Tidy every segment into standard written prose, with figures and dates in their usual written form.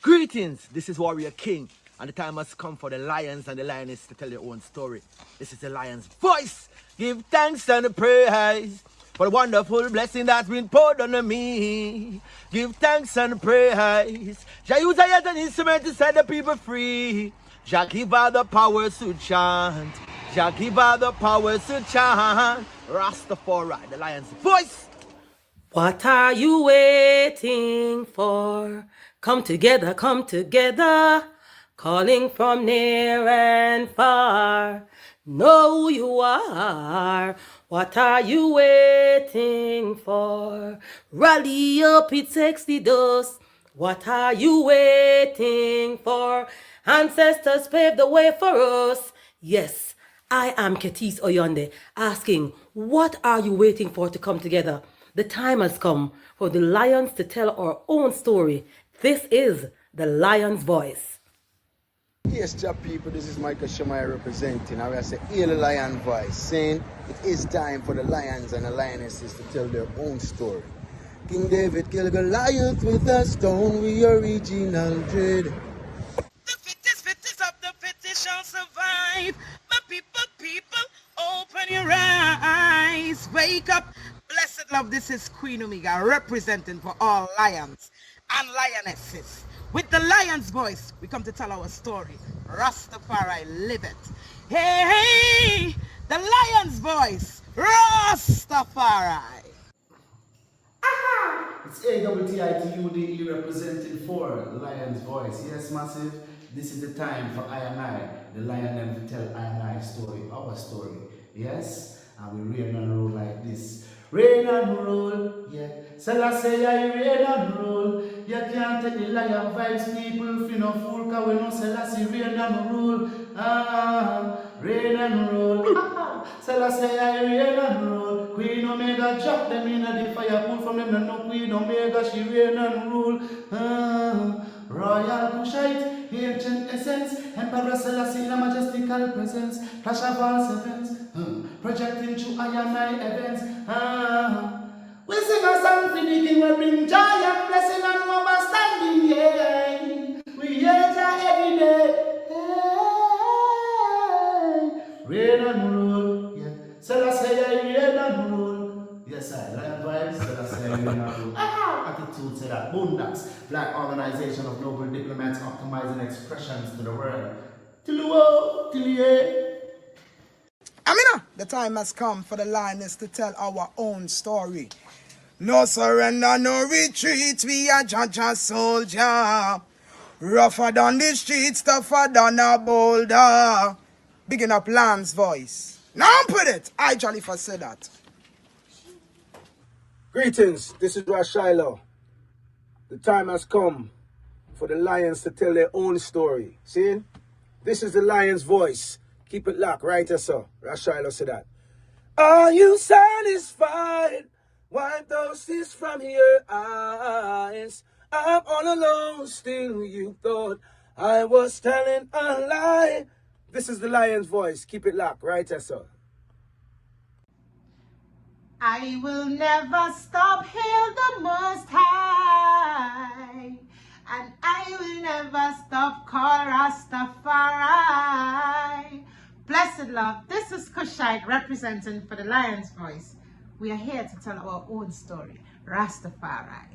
Greetings, this is Warrior King, and the time has come for the lions and the lioness to tell their own story. This is the lion's voice. Give thanks and praise for the wonderful blessing that's been poured on me. Give thanks and praise. Jah use I as an instrument to set the people free. Jah give her the powers to chant. Jah give her the powers to chant. Rastafari, the lion's voice. What are you waiting for? Come together, calling from near and far. Know who you are. What are you waiting for? Rally up, it's Exodus. What are you waiting for? Ancestors paved the way for us. Yes, I am Ketis Oyonde, asking, what are you waiting for to come together? The time has come for the lions to tell our own story. This is the lion's voice. Yes, Jah people, this is Michael Shamai representing. I will say, hear the lion voice, saying it is time for the lions and the lionesses to tell their own story. King David killed Goliath with a stone, we original dread. The fittest of the fittest shall survive. My people, open your eyes. Wake up. Blessed love, this is Queen Omega representing for all lions and lionesses. With the lion's voice, we come to tell our story. Rastafari, live it. Hey, the lion's voice, Rastafari. It's AWTITUDE representing for Lion's Voice. Yes, massive. This is the time for I and I, the lion, them to tell I and I story, our story. Yes, and we reign and rule like this. Reign and rule, yeah. Selassie, I reign and rule. You can't take the lion vibes, people. If you no fool, cause we know Selassie reign and rule. Reign and rule. Selassie, I reign and rule. Queen Omega drop them in the fire, pull from them, no Queen Omega, she reign and rule. Royal Kushite, ancient essence, Emperor Selassie in a majestical presence, flash of all sevens, projecting through I and I events. We sing a song for the king, we bring joy and blessing and overstanding, yeah. We hear Jah every day, hey. Reign and rule, yeah. Selassie, reign and rule. Yes, I lion vibes, Selassie, reign and rule. Attitude say that Boondocks, Black Organization of Global Diplomats optimizing expressions to the world. Till the world, till the end. Amina, the time has come for the lioness to tell our own story. No surrender, no retreat, we are Jaja soldier. Rougher than the streets, tougher than a boulder. Bigging up Lamb's voice. Now put it, I jolly for say that. Greetings, this is Ras Sekou. The time has come for the lions to tell their own story. See? This is the lion's voice. Keep it locked, right, sir? Ras Sekou said that. Are you satisfied? Wipe those tears from your eyes. I'm all alone, still you thought I was telling a lie. This is the lion's voice. Keep it locked, right, sir? I will never stop, hail the Most High, and I will never stop, call Rastafari. Blessed love, this is Kushite representing for the Lion's Voice. We are here to tell our own story, Rastafari.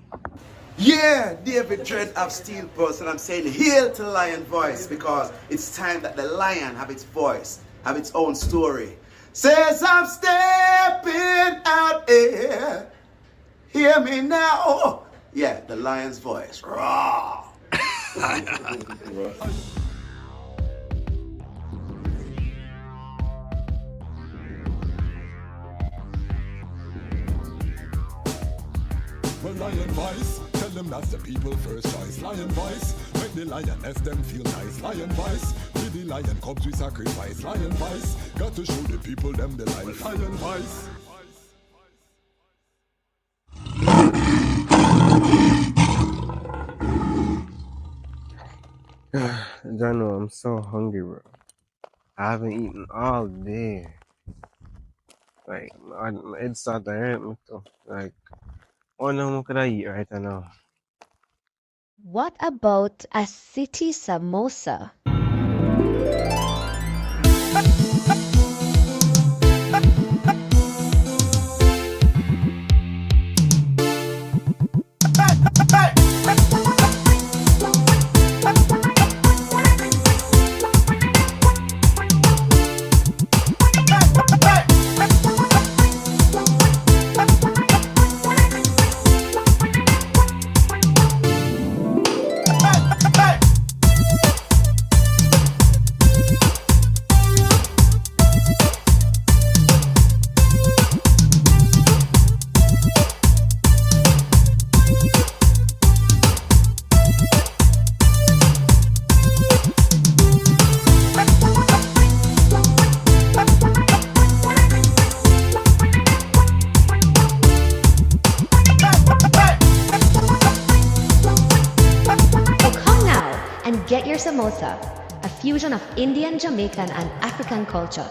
Yeah, David Dread of Steel Pulse, and I'm saying hail to the lion voice because it's time that the lion have its voice, have its own story. Says I'm stepping out here. Hear me now. Oh, yeah, the lion's voice. Raw. Well, lion voice, tell them that's the people first choice. Lion voice, make the lioness them feel nice. Lion voice, with the lion cubs we sacrifice. Lion voice, got to show the people them the life. Lion voice. Jano, I'm so hungry, bro. I haven't eaten all day. Like, it started to hurt me too. Like, what now could I eat right now? What about a city samosa? Get your samosa, a fusion of Indian, Jamaican, and African culture.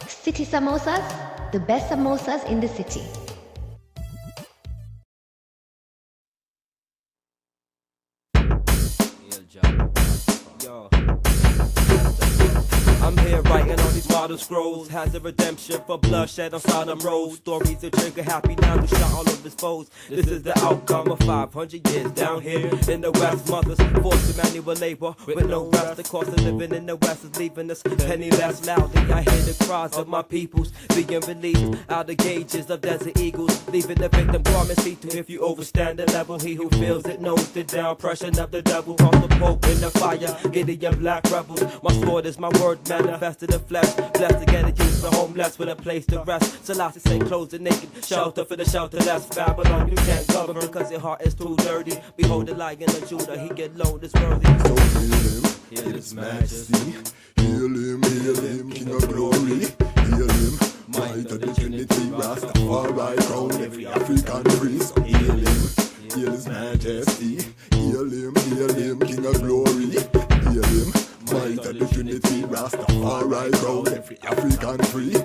City samosas, the best samosas in the city. Yo. I'm here writing on these model scrolls. Has a redemption for bloodshed on Sodom Road. Stories of trigger happy now to shot all of his foes. This is the outcome of 500 years down here in the West. Mothers forced to manual labor with no rest. The cost of living in the West is leaving us penniless. Loudly I hear the cries of my peoples being released out of cages of desert eagles, leaving the victim garment see-through. If you overstand the level, he who feels it knows the down pressure of the devil. Off the Pope in the fire, Gideon black rebels. My sword is my word manifested in flesh. Blessed to get it used for homeless with a place to rest. Selassie say clothes the naked, shelter for the shelterless. Babylon, you can't govern because your heart is too dirty. Behold the lion of Judah, he get low, this worthy. So heal his majesty. Heal him, King of glory. Heal him, might of the Trinity. Rastafari crown every African priest. So heal his majesty. Heal him, King of glory. Heal him, might of the Trinity. Rastafari crown every African free.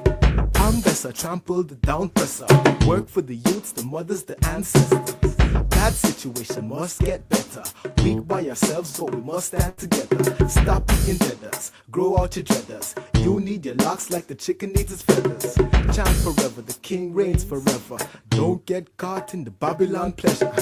I'm Bessa, trample the down presser. Work for the youths, the mothers, the ancestors. Bad situation must get better. Weak by ourselves, so we must stand together. Stop eating deaders, grow out your dreaders. You need your locks like the chicken needs its feathers. Chant forever, the king reigns forever. Don't get caught in the Babylon pleasure.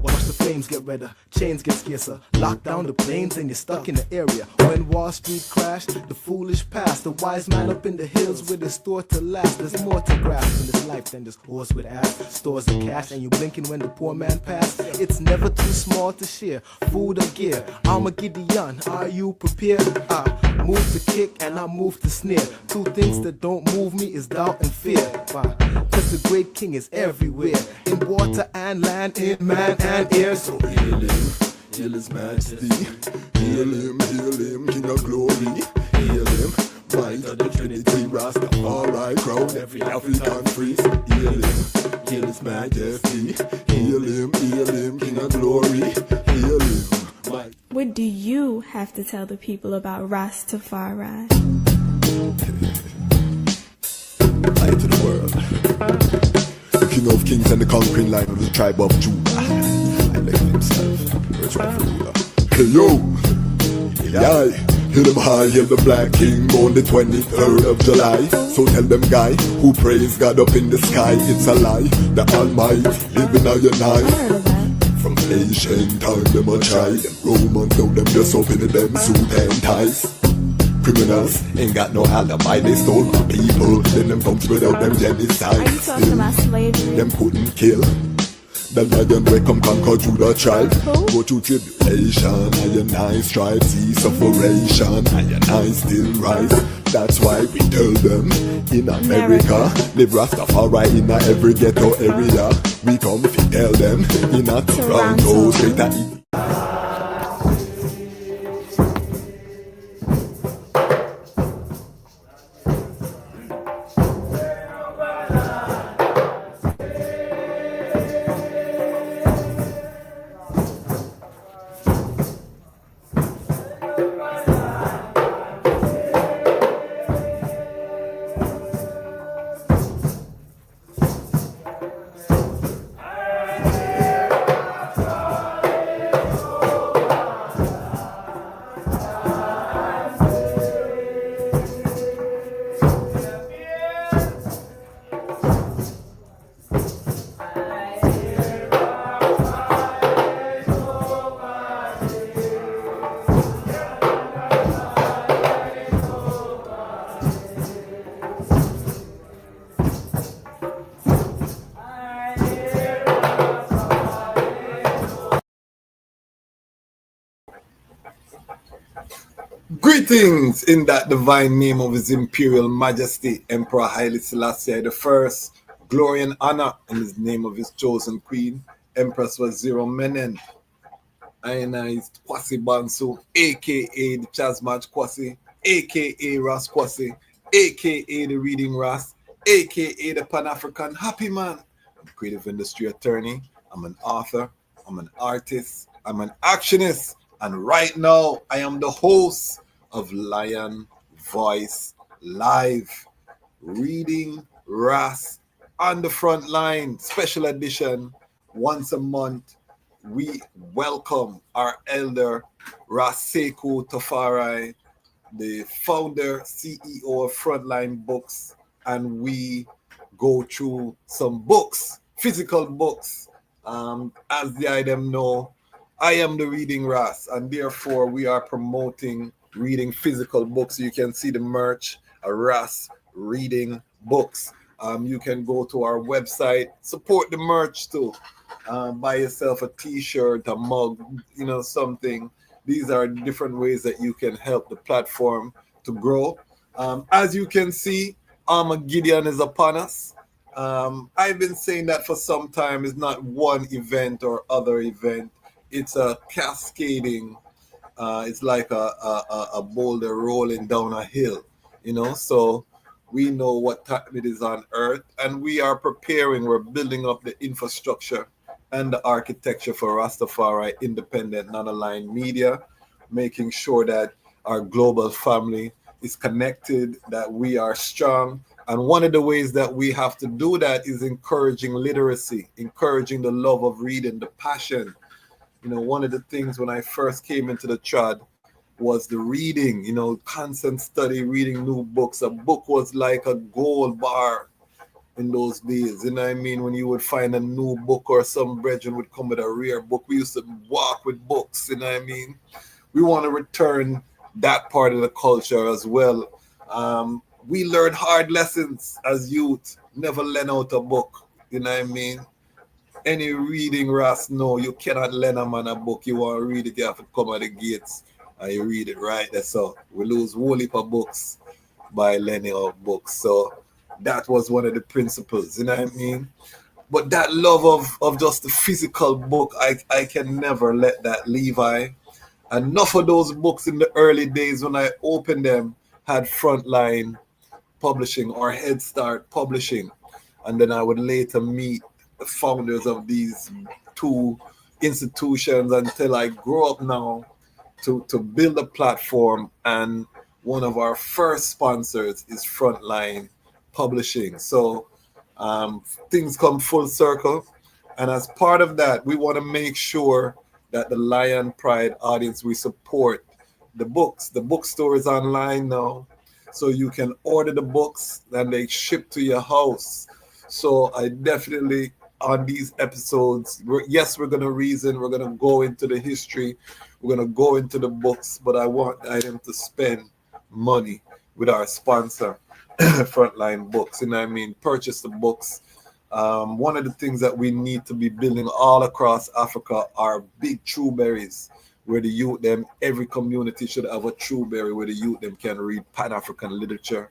Watch the flames get redder, chains get scarcer. Lock down the planes and you're stuck in the area. When Wall Street crashed, the foolish passed. The wise man up in the hills with his store to last. There's more to grasp in this life than this horse with ass. Stores of cash and you blinking when the poor man passed. It's never too small to share, food or gear. I'm a Gideon, are you prepared? I move to kick and I move to snare. Two things that don't move me is doubt and fear. Why? Cause the great king is everywhere. In water and land, in man and air. So heal his majesty. Heal him, King of glory. Heal him, might of the Trinity. Rastafari crown every African priest. Heal his majesty. Heal him, King of glory. Heal him, might. What do you have to tell the people about Ras Tafari? Light to the world. The King of Kings and the conquering lion of the tribe of Judah. I left himself, rich rightful ruler. Hey yo, yeah, hail them high, hail the black king on the 23rd of July. So tell them guy, who praise God up in the sky, it's a lie. The Almighty living on your night. From ancient time them a try. Them Romans know them just open them suit and ties. Criminals ain't got no alibi, they stole my people. Then them comes without them genocide. Are you talking about slavery? Them couldn't kill the lion we come conquer Judah tribe. Go through tribulation, and I strive, see sufferation, and I still rise. That's why we tell them in America, live Rastafari in every ghetto area. We come to tell them in a Toronto, straight at Greetings in that divine name of His Imperial Majesty, Emperor Haile Selassie the First. Glory and honor in His name of His chosen Queen, Empress Waziri Menen. And is Kwasi Bonsu, aka the Dejazmatch Kwasi, aka Ras Kwasi, aka the Reading Ras, aka the Pan African Happy Man. I'm a creative industry attorney. I'm an author. I'm an artist. I'm an actionist. And right now, I am the host of Lion Voice Live, Reading Ras on the Front Line, special edition, once a month. We welcome our elder Ras Sekou Tafari, the founder, CEO of Frontline Books, and we go through some books, physical books. As the item know, I am the Reading Ras, and therefore we are promoting reading physical books. You can see the merch, a Ras Reading Books. You can go to our website, support the merch too. Buy yourself a t-shirt, a mug, something. These are different ways that you can help the platform to grow. As you can see, Armageddon is upon us. I've been saying that for some time. It's not one event or other event. It's a cascading. It's like a boulder rolling down a hill, So we know what time it is on Earth, and we are preparing. We're building up the infrastructure and the architecture for Rastafari independent, non-aligned media, making sure that our global family is connected, that we are strong. And one of the ways that we have to do that is encouraging literacy, encouraging the love of reading, the passion. One of the things when I first came into the trad was the reading, constant study, reading new books. A book was like a gold bar in those days. You know what I mean? When you would find a new book or some brethren would come with a rare book, we used to walk with books. You know what I mean? We want to return that part of the culture as well. We learned hard lessons as youth, never lend out a book. You know what I mean? Any reading Ras, no, you cannot lend a man a book. You want to read it, you have to come at the gates and you read it right. That's all. We lose whole heap of books by lending out books. So that was one of the principles, you know what I mean? But that love of just the physical book, I can never let that leave. Enough of those books in the early days when I opened them had Frontline Publishing or Head Start Publishing. And then I would later meet the founders of these two institutions until I grew up now to build a platform. And one of our first sponsors is Frontline Publishing. So things come full circle. And as part of that, we want to make sure that the Lion Pride audience, we support the books. The bookstore is online now, so you can order the books and they ship to your house. So I definitely, on these episodes, we're going to reason, we're going to go into the history, we're going to go into the books, but I want them to spend money with our sponsor, Frontline Books. You know what I mean? Purchase the books. One of the things that we need to be building all across Africa are big trewberries, where the youth them, every community should have a trewberry where the youth them can read Pan-African literature.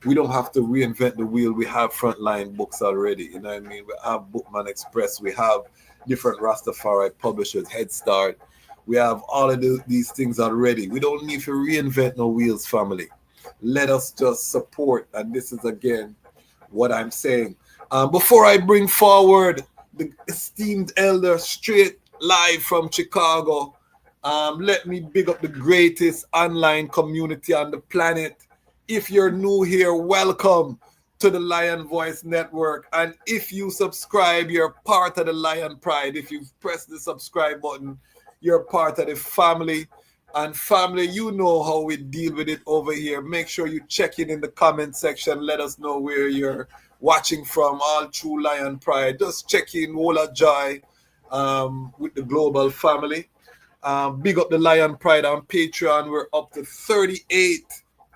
We don't have to reinvent the wheel. We have Frontline Books already. You know what I mean? We have Bookman Express. We have different Rastafari publishers, Head Start. We have all of these things already. We don't need to reinvent no wheels, family. Let us just support. And this is, again, what I'm saying. Before I bring forward the esteemed elder straight live from Chicago, let me big up the greatest online community on the planet. If you're new here, welcome to the Lion Voice Network. And if you subscribe, you're part of the Lion Pride. If you've pressed the subscribe button, you're part of the family. And family, you know how we deal with it over here. Make sure you check in the comment section. Let us know where you're watching from, all through Lion Pride. Just check in, Wola Joy, with the global family. Big up the Lion Pride on Patreon. We're up to 38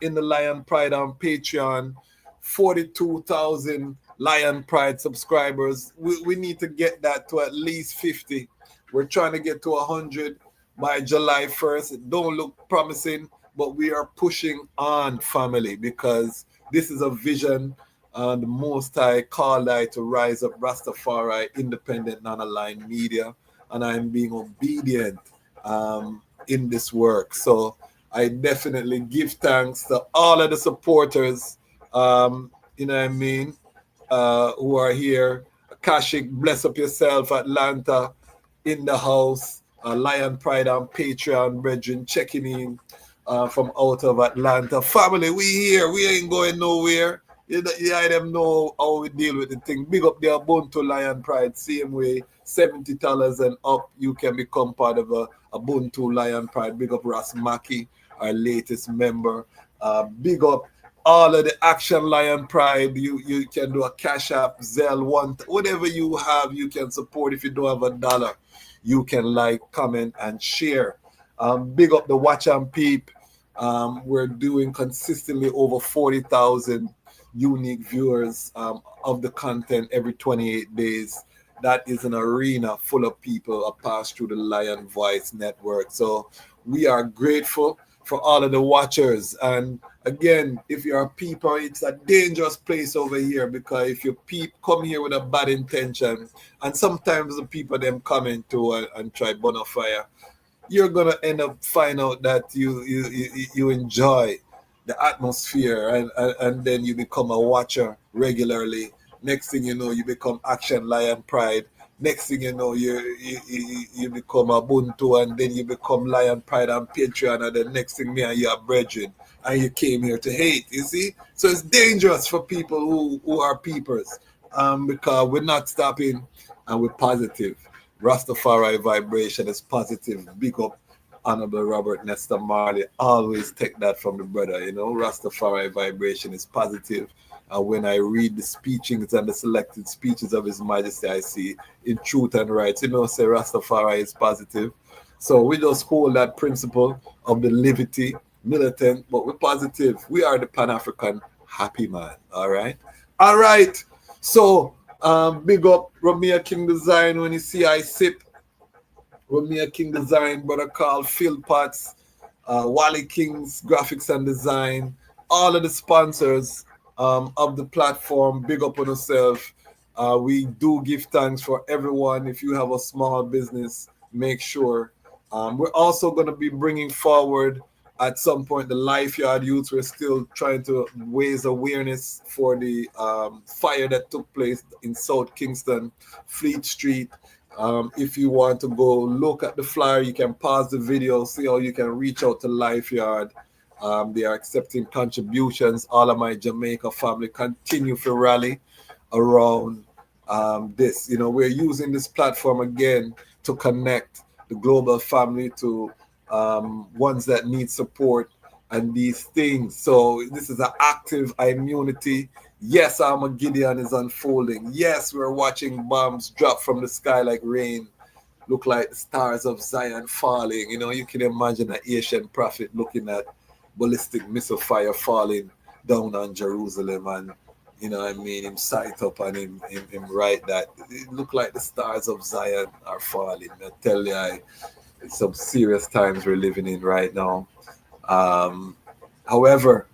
in the Lion Pride on Patreon. 42,000 Lion Pride subscribers. We need to get that to at least 50. We're trying to get to 100. by July 1st. It don't look promising, but we are pushing on, family, because this is a vision and the Most High called I to rise up Rastafari, independent, non-aligned media, and I'm being obedient in this work. So I definitely give thanks to all of the supporters, you know what I mean, who are here. Kashik, bless up yourself, Atlanta, in the house. Lion Pride on Patreon, brethren, checking in from out of Atlanta. Family, we here. We ain't going nowhere. You them know how we deal with the thing. Big up the Ubuntu Lion Pride, same way. $70 and up, you can become part of a Ubuntu Lion Pride. Big up Ras Maki, our latest member. Big up all of the Action Lion Pride. You can do a Cash App, Zelle, whatever you have, you can support. If you don't have $1, you can like, comment, and share. Big up the Watch and Peep. We're doing consistently over 40,000 unique viewers of the content every 28 days. That is an arena full of people that pass through the Lion Voice network. So we are grateful for all of the watchers. And again, if you're a peeper, it's a dangerous place over here, because if you come here with a bad intention, and sometimes the people them come into and try burn a fire, you're gonna end up find out that you enjoy the atmosphere, and then you become a watcher regularly. Next thing you know, you become Action Lion Pride. Next thing you know, you become Ubuntu, and then you become Lion Pride and Patreon, and the next thing me and you are brethren, and you came here to hate. You see, so it's dangerous for people who are peepers, because we're not stopping, and we're positive. Rastafari vibration is positive. Big up Honorable Robert Nesta Marley. Always take that from the brother, you know. Rastafari vibration is positive. And when I read the speechings and the selected speeches of His Majesty, I see in truth and rights, you know, say Rastafari is positive. So we just hold that principle of the liberty, militant, but we're positive. We are the Pan-African happy man. All right. All right. So big up Romeo King Design. When you see I sip, Romeo King Design, brother Carl, Phil Potts, Wally King's Graphics and Design, all of the sponsors of the platform. Big up on yourself. We do give thanks for everyone. If you have a small business, make sure. We're also going to be bringing forward at some point the Life Yard Youth. We're still trying to raise awareness for the fire that took place in South Kingston, Fleet Street. If you want to go look at the flyer, you can pause the video, see how you can reach out to Life Yard. They are accepting contributions. All of my Jamaica family continue to rally around this. You know, we're using this platform again to connect the global family to ones that need support and these things. So this is an active immunity. Yes, Armageddon is unfolding. Yes, we're watching bombs drop from the sky like rain. Look like the stars of Zion falling. You know, you can imagine an Asian prophet looking at ballistic missile fire falling down on Jerusalem, and you know what I mean, him sight up and him write that. It look like the stars of Zion are falling. I tell you, it's some serious times we're living in right now. However,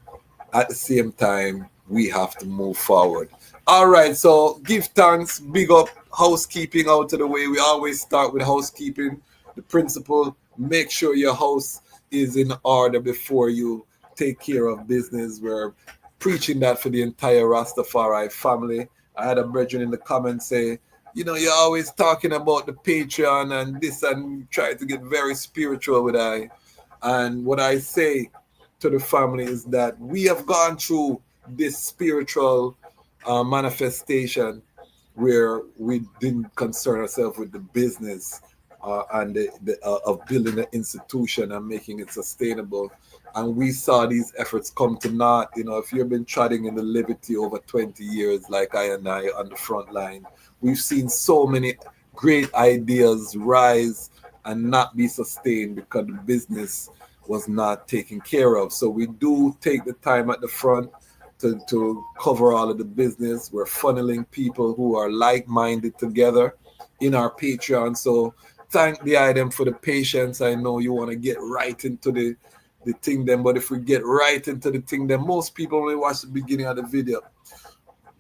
at the same time, we have to move forward. All right, so give thanks, big up, housekeeping out of the way. We always start with housekeeping. The principle, make sure your house is in order before you take care of business. We're preaching that for the entire Rastafari family. I had a brethren in the comments say, you know, you're always talking about the Patreon and this, and try to get very spiritual with I. And what I say to the family is that we have gone through this spiritual manifestation where we didn't concern ourselves with the business and of building an institution and making it sustainable. And we saw these efforts come to naught. You know, if you've been treading in the liberty over 20 years, like I and I on the front line, we've seen so many great ideas rise and not be sustained because the business was not taken care of. So we do take the time at the front to cover all of the business. We're funneling people who are like-minded together in our Patreon. So thank the item for the patience. I know you want to get right into the thing then, but if we get right into the thing then, most people only watch the beginning of the video.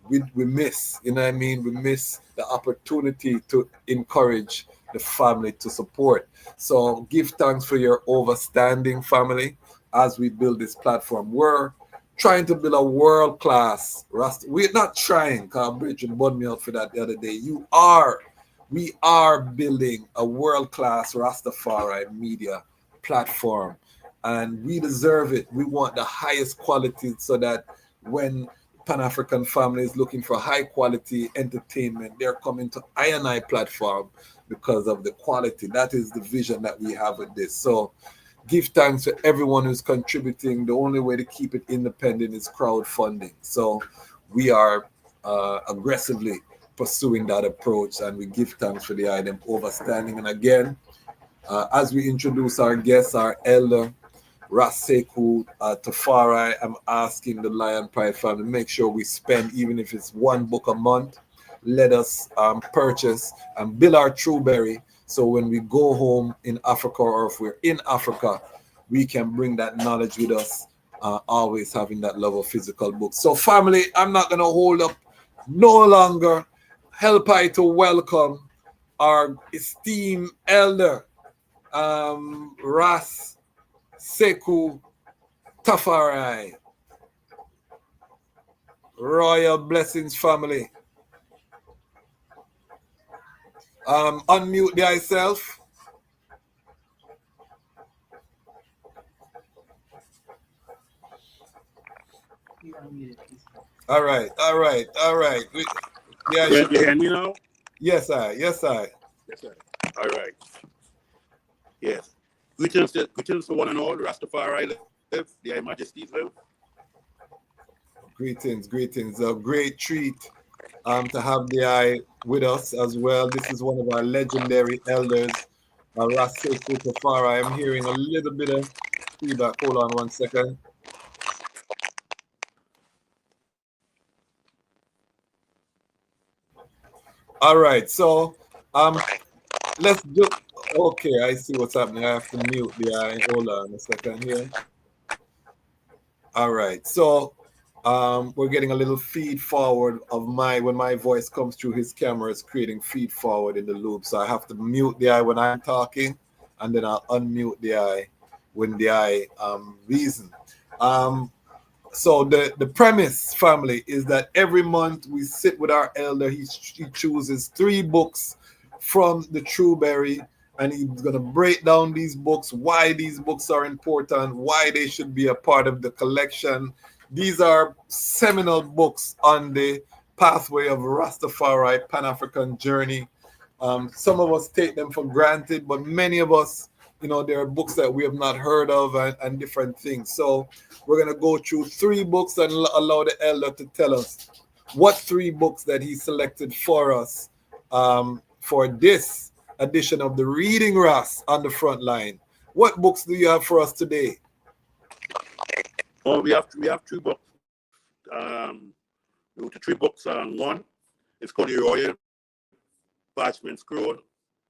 We miss, you know what I mean? We miss the opportunity to encourage the family to support. So give thanks for your overstanding, family, as we build this platform. We're trying to build a world-class Rasta. We're not trying, because Bridget burned me out for that the other day. We are building a world-class Rastafari media platform, and we deserve it. We want the highest quality so that when Pan-African families looking for high-quality entertainment, they're coming to I&I platform because of the quality. That is the vision that we have with this. So give thanks to everyone who's contributing. The only way to keep it independent is crowdfunding. So we are aggressively pursuing that approach, and we give thanks for the item overstanding. And again, as we introduce our guests, our elder, Ras Sekou Tafari, I'm asking the Lion Pride family, make sure we spend, even if it's one book a month, let us purchase and build our Trueberry. So when we go home in Africa, or if we're in Africa, we can bring that knowledge with us, always having that love of physical books. So family, I'm not going to hold up no longer. Help I to welcome our esteemed elder, Ras Sekou Tafari. Royal blessings, family. Unmute thyself. All right. Yeah, you hear me now? Yes, I. Yes, sir. All right. Yes. Greetings to one and all. Rastafari live. Their Majesties live. Greetings. A great treat to have the eye with us as well. This is one of our legendary elders, Ras Sekou Tafari. I'm hearing a little bit of feedback. Hold on one second. All right, so let's do. Okay, I see what's happening. I have to mute the eye. Hold on a second here. All right, so we're getting a little feed forward of when my voice comes through his camera, it's creating feed forward in the loop. So I have to mute the eye when I'm talking, and then I'll unmute the eye when the eye reason. So the premise, family, is that every month we sit with our elder. He chooses 3 books from the Trueberry, and he's going to break down these books, why these books are important, why they should be a part of the collection. These are seminal books on the pathway of Rastafari Pan-African journey. Some of us take them for granted, but many of us, there are books that we have not heard of and different things. So we're going to go through 3 books and allow the elder to tell us what 3 books that he selected for us for this edition of the Reading Ras on the front line. What books do you have for us today? Oh, we have 3 books. The 3 books. One is called The Royal Parchment Scroll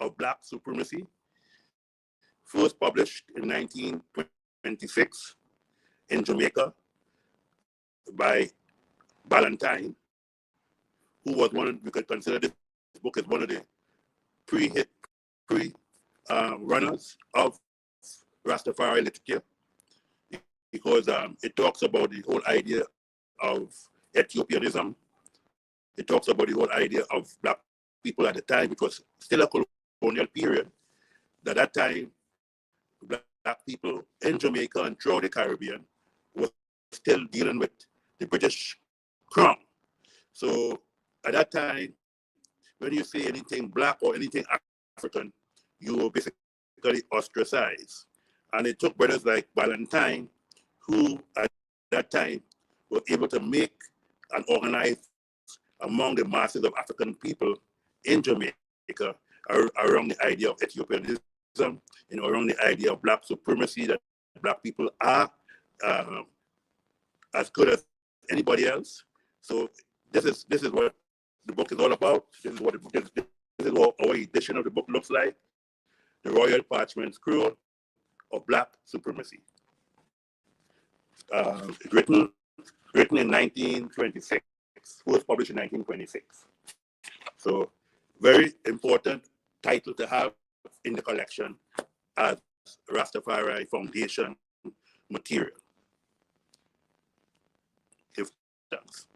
of Black Supremacy, first published in 1926 in Jamaica by Ballantyne, who was we could consider this book as one of the runners of Rastafari literature, because it talks about the whole idea of Ethiopianism. It talks about the whole idea of black people at the time, which was still a colonial period. At that time, black people in Jamaica and throughout the Caribbean were still dealing with the British crown. So at that time, when you say anything black or anything African, you were basically ostracized. And it took brothers like Ballantyne, who at that time were able to make and organize among the masses of African people in Jamaica around the idea of Ethiopianism, around the idea of black supremacy, that black people are as good as anybody else. So this is what the book is all about. This is what the book is. This is what our edition of the book looks like. the Royal Parchment Scroll of Black Supremacy. Written in 1926, was published in 1926. So very important title to have in the collection as Rastafari Foundation material. Give thanks.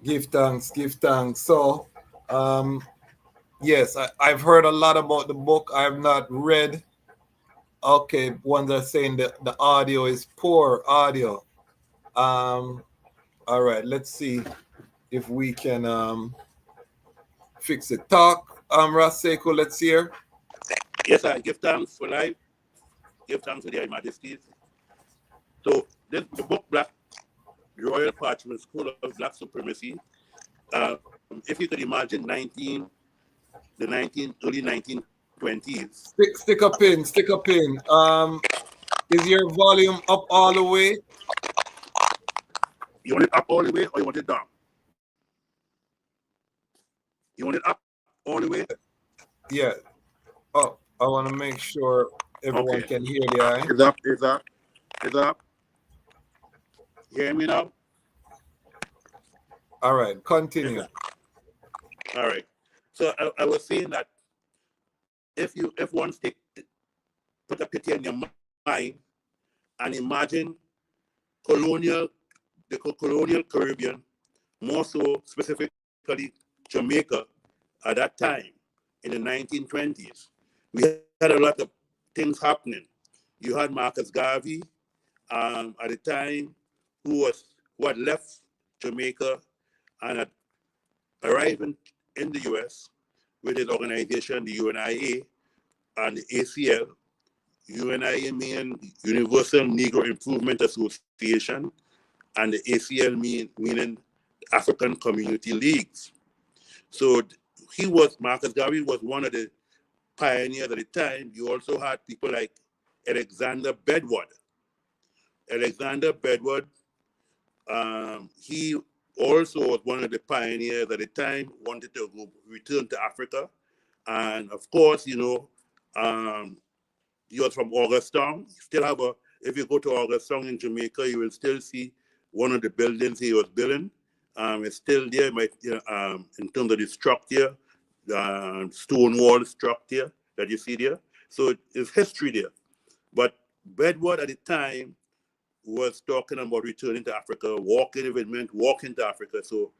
Give thanks, give thanks. So, yes, I've heard a lot about the book. I've not read. Okay, ones are saying that the audio is poor audio. All right, let's see if we can fix it. Talk, Ras Sekou, let's hear. Yes, I give thanks for life. Give thanks to their majesties. So the book Black Royal Parchment School of Black Supremacy. If you could imagine early 1920s. Stick a pin, stick a pin. Is your volume up all the way? You want it up all the way or you want it down? You want it up all the way? Yeah. Oh, I want to make sure everyone can hear the eye. It's up, it's up, it's up. You hear me now? All right, continue. All right. So I was saying that if one put a picture in your mind and imagine the colonial Caribbean, more so specifically Jamaica at that time in the 1920s, we had a lot of things happening. You had Marcus Garvey at the time who had left Jamaica and had arrived in the US with his organization, the UNIA and the ACL. UNIA meaning Universal Negro Improvement Association, and the ACL meaning African Community Leagues. So Marcus Garvey was one of the pioneers at the time. You also had people like Alexander Bedward. Alexander Bedward, he also was one of the pioneers at the time, wanted to return to Africa. And of course, he was from Augustown. Still have if you go to Augustown in Jamaica, you will still see one of the buildings he was building. It's still there, in terms of the structure, stone wall structure that you see there. So it's history there. But Bedward at the time was talking about returning to Africa, walking, if it meant walking to Africa. So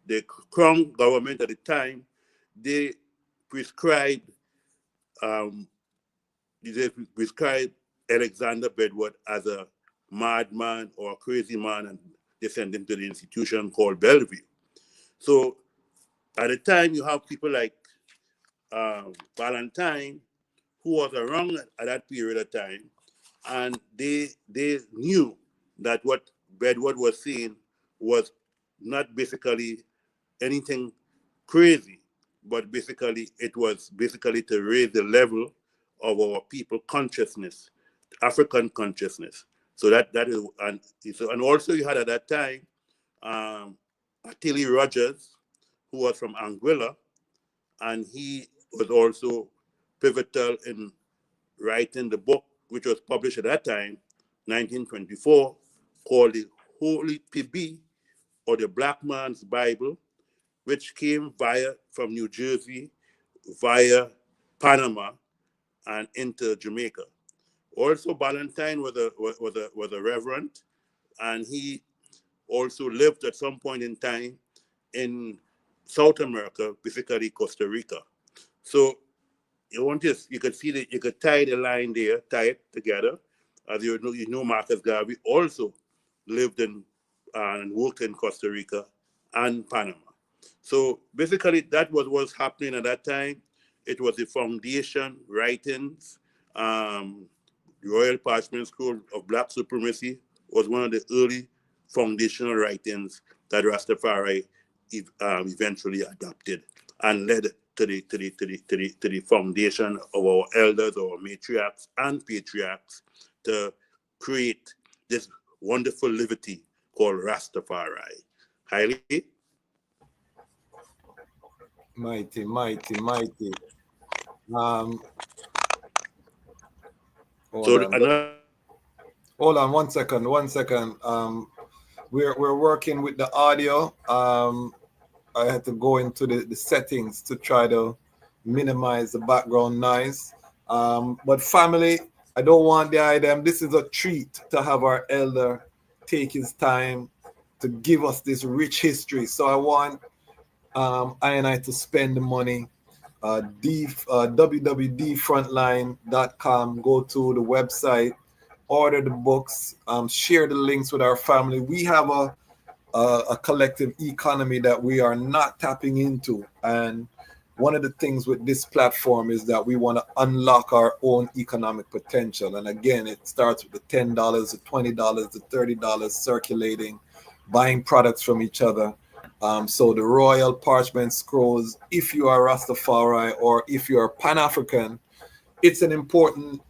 the Crown government at the time, they prescribed Alexander Bedward as a madman or a crazy man, and they sent him to the institution called Bellevue. So at the time, you have people like Valentine, who was around at that period of time, and they knew that what Bedward was saying was not basically anything crazy, but basically it was basically to raise the level of our people consciousness, African consciousness. So that is, and also you had at that time Atili Rogers, who was from Anguilla, and he was also pivotal in writing the book, which was published at that time, 1924, called the Holy PB, or the Black Man's Bible, which came from New Jersey, via Panama, and into Jamaica. Also, Ballantyne was a reverend, and he also lived at some point in time in South America, basically Costa Rica. So you could see that you could tie the line there, tie it together. As you know, Marcus Garvey also lived in and worked in Costa Rica and Panama. So basically, that was what was happening at that time. It was the foundation writings. The Royal Parchment Scroll of Black Supremacy was one of the early foundational writings that Rastafari eventually adopted and led to the foundation of our elders, our matriarchs and patriarchs, to create this wonderful liberty called Rastafari. Haile. Mighty, mighty, mighty. Um, hold So on. another, Hold on 1 second. 1 second. We're working with the audio. I had to go into the settings to try to minimize the background noise. But family, I don't want the item. This is a treat to have our elder take his time to give us this rich history. So I want I and I to spend the money. www.frontline.com. Go to the website, order the books, share the links with our family. We have a collective economy that we are not tapping into. And one of the things with this platform is that we want to unlock our own economic potential. And again, it starts with the $10, the $20, the $30 circulating, buying products from each other. So the Royal Parchment Scrolls, if you are Rastafari or if you are Pan-African, it's an important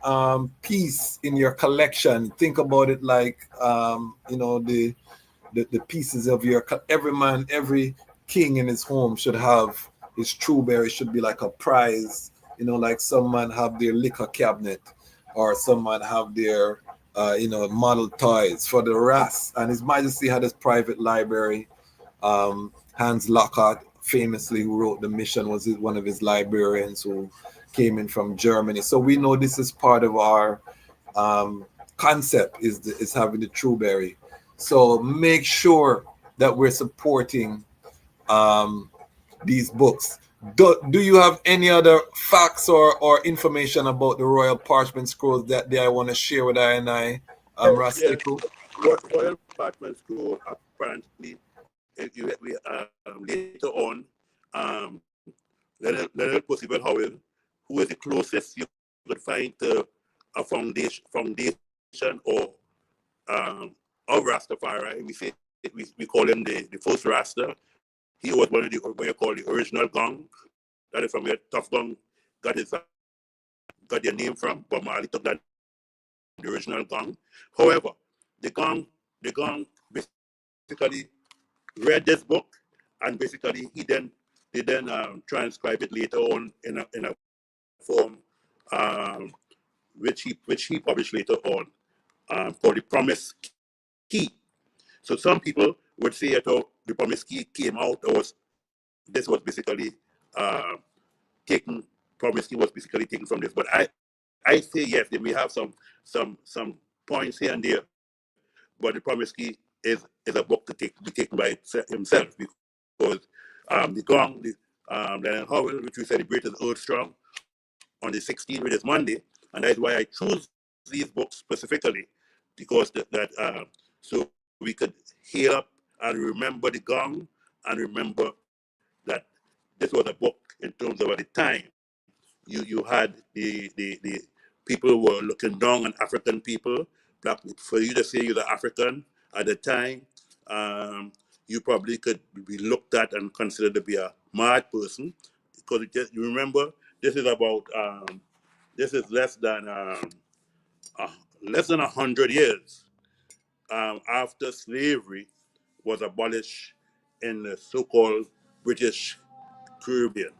piece in your collection. Think about it like, the pieces of your, every man, every king in his home should have his Trueberry, should be like a prize, like some man have their liquor cabinet or some man have their, model toys for the Ras. And His Majesty had his private library. Hans Lockhart, famously, who wrote The Mission, was one of his librarians who came in from Germany. So we know this is part of our concept is having the Trueberry. So make sure that we're supporting these books. Do you have any other facts or information about the Royal Parchment Scrolls that I want to share with I and I, Ras Sekou? Royal Parchment Scroll apparently, later on, Leonard Percival Howell, who is the closest you could find to a foundation or of Rastafari. We call him the first Rasta. He was one of the what you call the original gong. That is from where Tough Gong got their name from. But Marley took that the original gong. However, the gong basically read this book, and basically they then transcribed it later on in a form which he published later on called the Promise Key. So some people would say that the Promise Key came out, this was basically taken. Promise Key was basically taken from this, but I say yes. They may have some points here and there, but the Promise Key is a book to be taken by himself, because the Gong, Leonard Howell, which we celebrated Earth Strong on the 16th, which is Monday, and that's why I chose these books specifically, because so we could hear up and remember the Gong and remember that this was a book in terms of at the time. You had the people who were looking down on African people. Black, for you to say you're the African at the time, you probably could be looked at and considered to be a mad person, because you remember this is about this is less than 100 years after slavery was abolished in the so-called British Caribbean.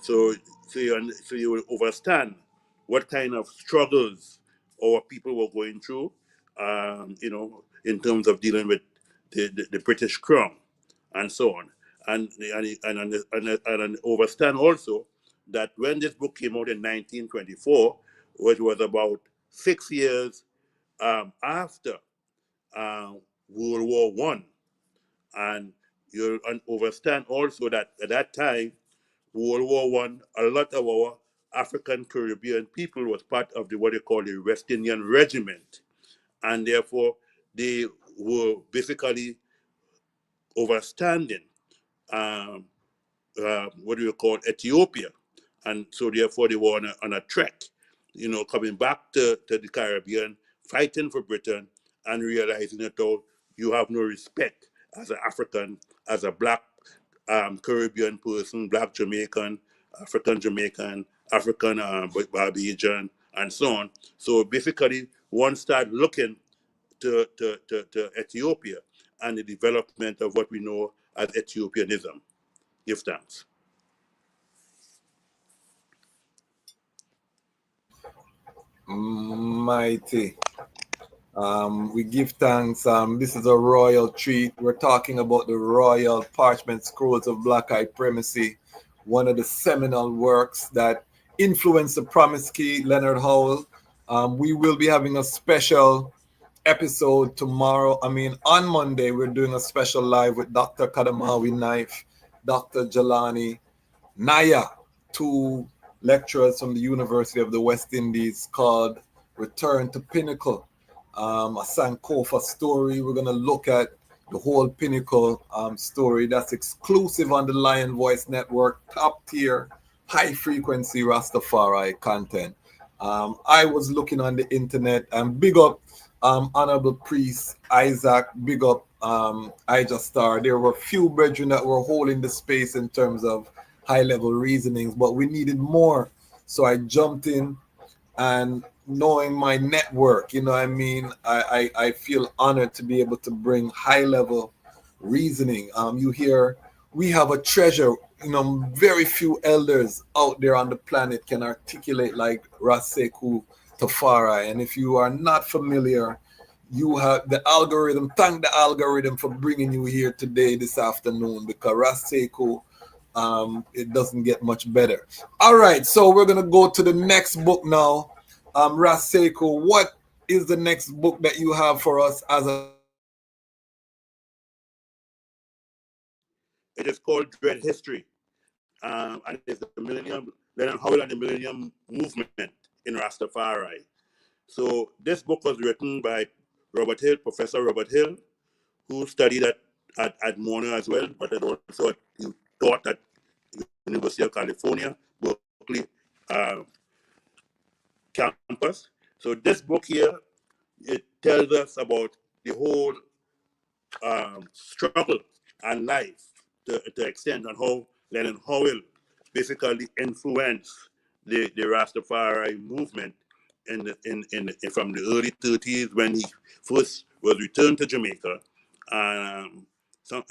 So you will understand what kind of struggles our people were going through, in terms of dealing with the British Crown and so on. And understand also that when this book came out in 1924, which was about 6 years after World War One, and you understand also that at that time, World War One, a lot of our African Caribbean people was part of what they call the West Indian Regiment, and therefore they were basically overstanding what do you call Ethiopia, and so therefore they were on a trek, coming back to the Caribbean, fighting for Britain, and realizing that you have no respect as an African, as a black Caribbean person, black Jamaican, African Barbadian, and so on. So basically, one started looking to Ethiopia, and the development of what we know as Ethiopianism. Give thanks. Mighty. We give thanks. This is a royal treat. We're talking about the Royal Parchment Scrolls of Black Eye Primacy, one of the seminal works that influenced the Promise Key, Leonard Howell. We will be having a special episode tomorrow. On Monday, we're doing a special live with Dr. Kadamawi Knife, Dr. Jelani Naya, two lecturers from the University of the West Indies, called Return to Pinnacle. A Sankofa story. We're going to look at the whole Pinnacle story that's exclusive on the Lion Voice Network, top tier, high frequency Rastafari content. I was looking on the internet, and big up Honorable Priest Isaac, big up Ijah. There were few brethren that were holding the space in terms of high level reasonings, but we needed more. So I jumped in, and knowing my network, I feel honored to be able to bring high level reasoning. You hear, we have a treasure. Very few elders out there on the planet can articulate like Ras Sekou Tafari. And if you are not familiar, you have the algorithm. Thank the algorithm for bringing you here today, this afternoon, because Ras Sekou, it doesn't get much better. All right, so we're gonna go to the next book now. Ras Sekou, what is the next book that you have for us as a... It is called Dread History, and it's the Leonard Howell and the Millennium Movement in Rastafari. So this book was written by Robert Hill, Professor Robert Hill, who studied at Mona as well, but then also he taught at University of California, Berkeley campus. So this book here, it tells us about the whole struggle and life to extent on how Leonard Howell basically influenced the Rastafari movement from the early 30s when he first was returned to Jamaica, and so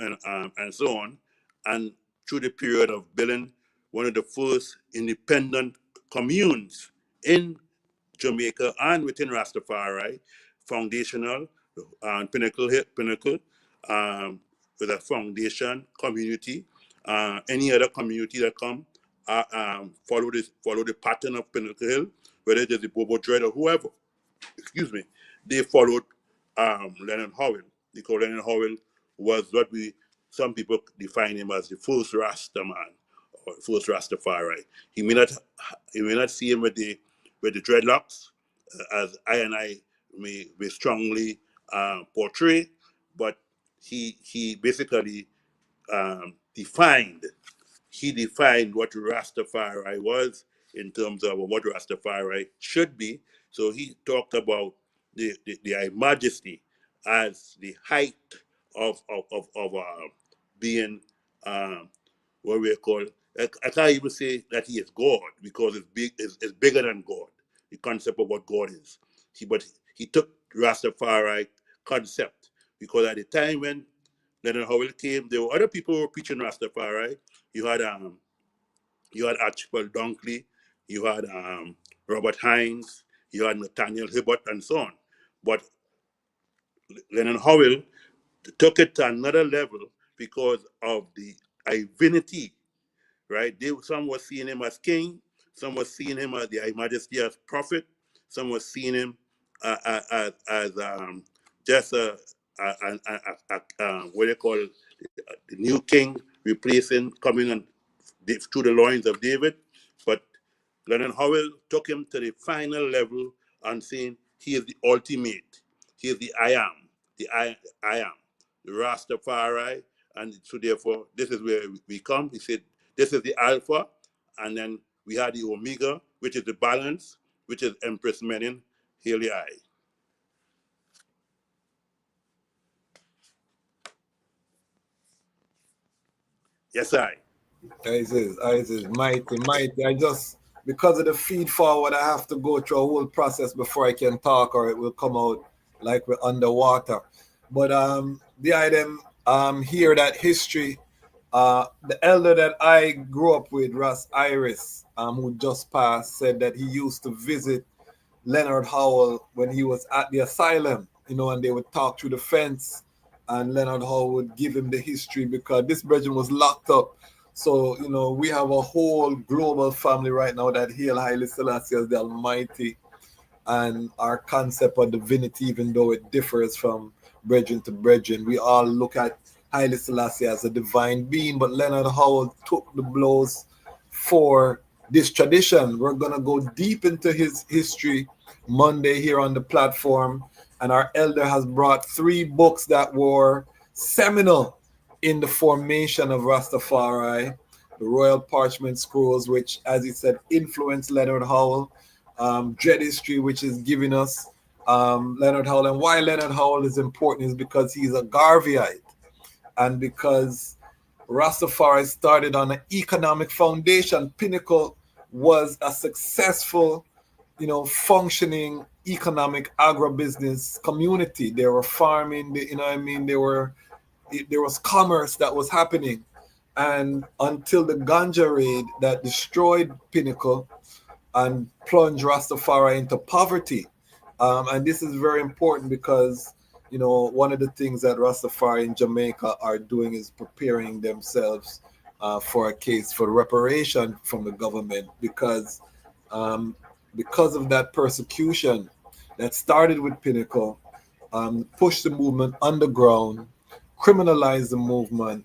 on, and through the period of building one of the first independent communes in Jamaica and within Rastafari, foundational, pinnacle, with a foundation community. Any other community that come follow the pattern of Pinnacle Hill, whether it is the Bobo Dread or whoever, they followed Leonard Howell, because Leonard Howell was what some people define him as the first Rasta man or first Rastafari. He may not see him with the dreadlocks, as I may strongly portray, but he basically defined what Rastafari was in terms of what Rastafari should be. So he talked about the High Majesty as the height of being what we call. I can't even say that he is God, because it's bigger than God. The concept of what God is. But he took Rastafari concept, because at the time when Leonard Howell came, there were other people who were preaching Rastafari. You had Archibald Dunkley, you had Robert Hines, you had Nathaniel Hibbert, and so on. But Leonard Howell took it to another level because of the divinity, right? Some were seeing him as king, some were seeing him as the High Majesty as prophet, some were seeing him as just what they call the new king coming on through the loins of David. But Leonard Howell took him to the final level and saying he is the ultimate. He is the I am, I am, the Rastafari. And so therefore, this is where we come. He said, this is the Alpha, and then we had the Omega, which is the balance, which is Empress Menen, Haile I. Yes, I. Isis, mighty. I just, because of the feed forward, I have to go through a whole process before I can talk, or it will come out like we're underwater. But the item here that history, the elder that I grew up with, Ras Iris, who just passed, said that he used to visit Leonard Howell when he was at the asylum, and they would talk through the fence, and Leonard Howell would give him the history because this brethren was locked up. So, we have a whole global family right now that hail Haile Selassie as the Almighty, and our concept of divinity, even though it differs from brethren to brethren, we all look at Haile Selassie as a divine being, but Leonard Howell took the blows for this tradition. We're going to go deep into his history Monday here on the platform, and our elder has brought 3 books that were seminal in the formation of Rastafari, the Royal Parchment Scrolls, which, as he said, influenced Leonard Howell, Dread History, which is giving us Leonard Howell. And why Leonard Howell is important is because he's a Garveyite, and because Rastafari started on an economic foundation. Pinnacle was a successful, functioning economic agribusiness community. They were farming, there was commerce that was happening. And until the ganja raid that destroyed Pinnacle and plunged Rastafari into poverty. And this is very important because, one of the things that Rastafari in Jamaica are doing is preparing themselves for a case for reparation from the government because of that persecution that started with Pinnacle, pushed the movement underground, criminalized the movement.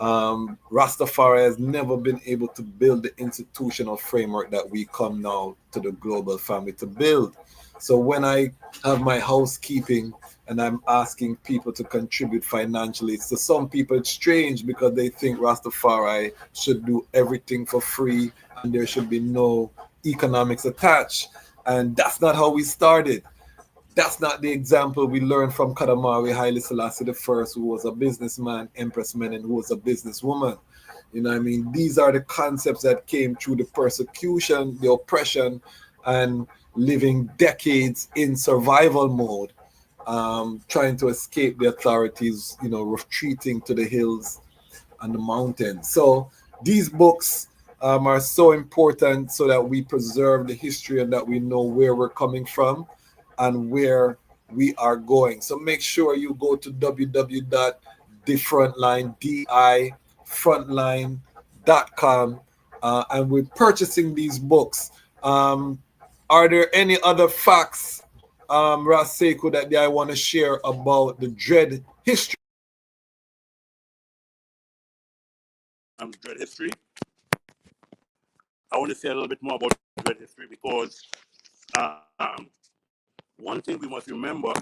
Rastafari has never been able to build the institutional framework that we come now to the global family to build. So when I have my housekeeping and I'm asking people to contribute financially, to some people it's strange because they think Rastafari should do everything for free and there should be no economics attached. And that's not how we started. That's not the example we learned from Kadamari Haile Selassie I, who was a businessman, Empress Menen, who was a businesswoman. These are the concepts that came through the persecution, the oppression, and living decades in survival mode, trying to escape the authorities, retreating to the hills and the mountains. So these books are so important so that we preserve the history and that we know where we're coming from and where we are going. So make sure you go to www.frontline.com and we're purchasing these books. Are there any other facts, Ras Sekou, that I want to share about the Dread history? Dread history. I want to say a little bit more about Dread history because one thing we must remember,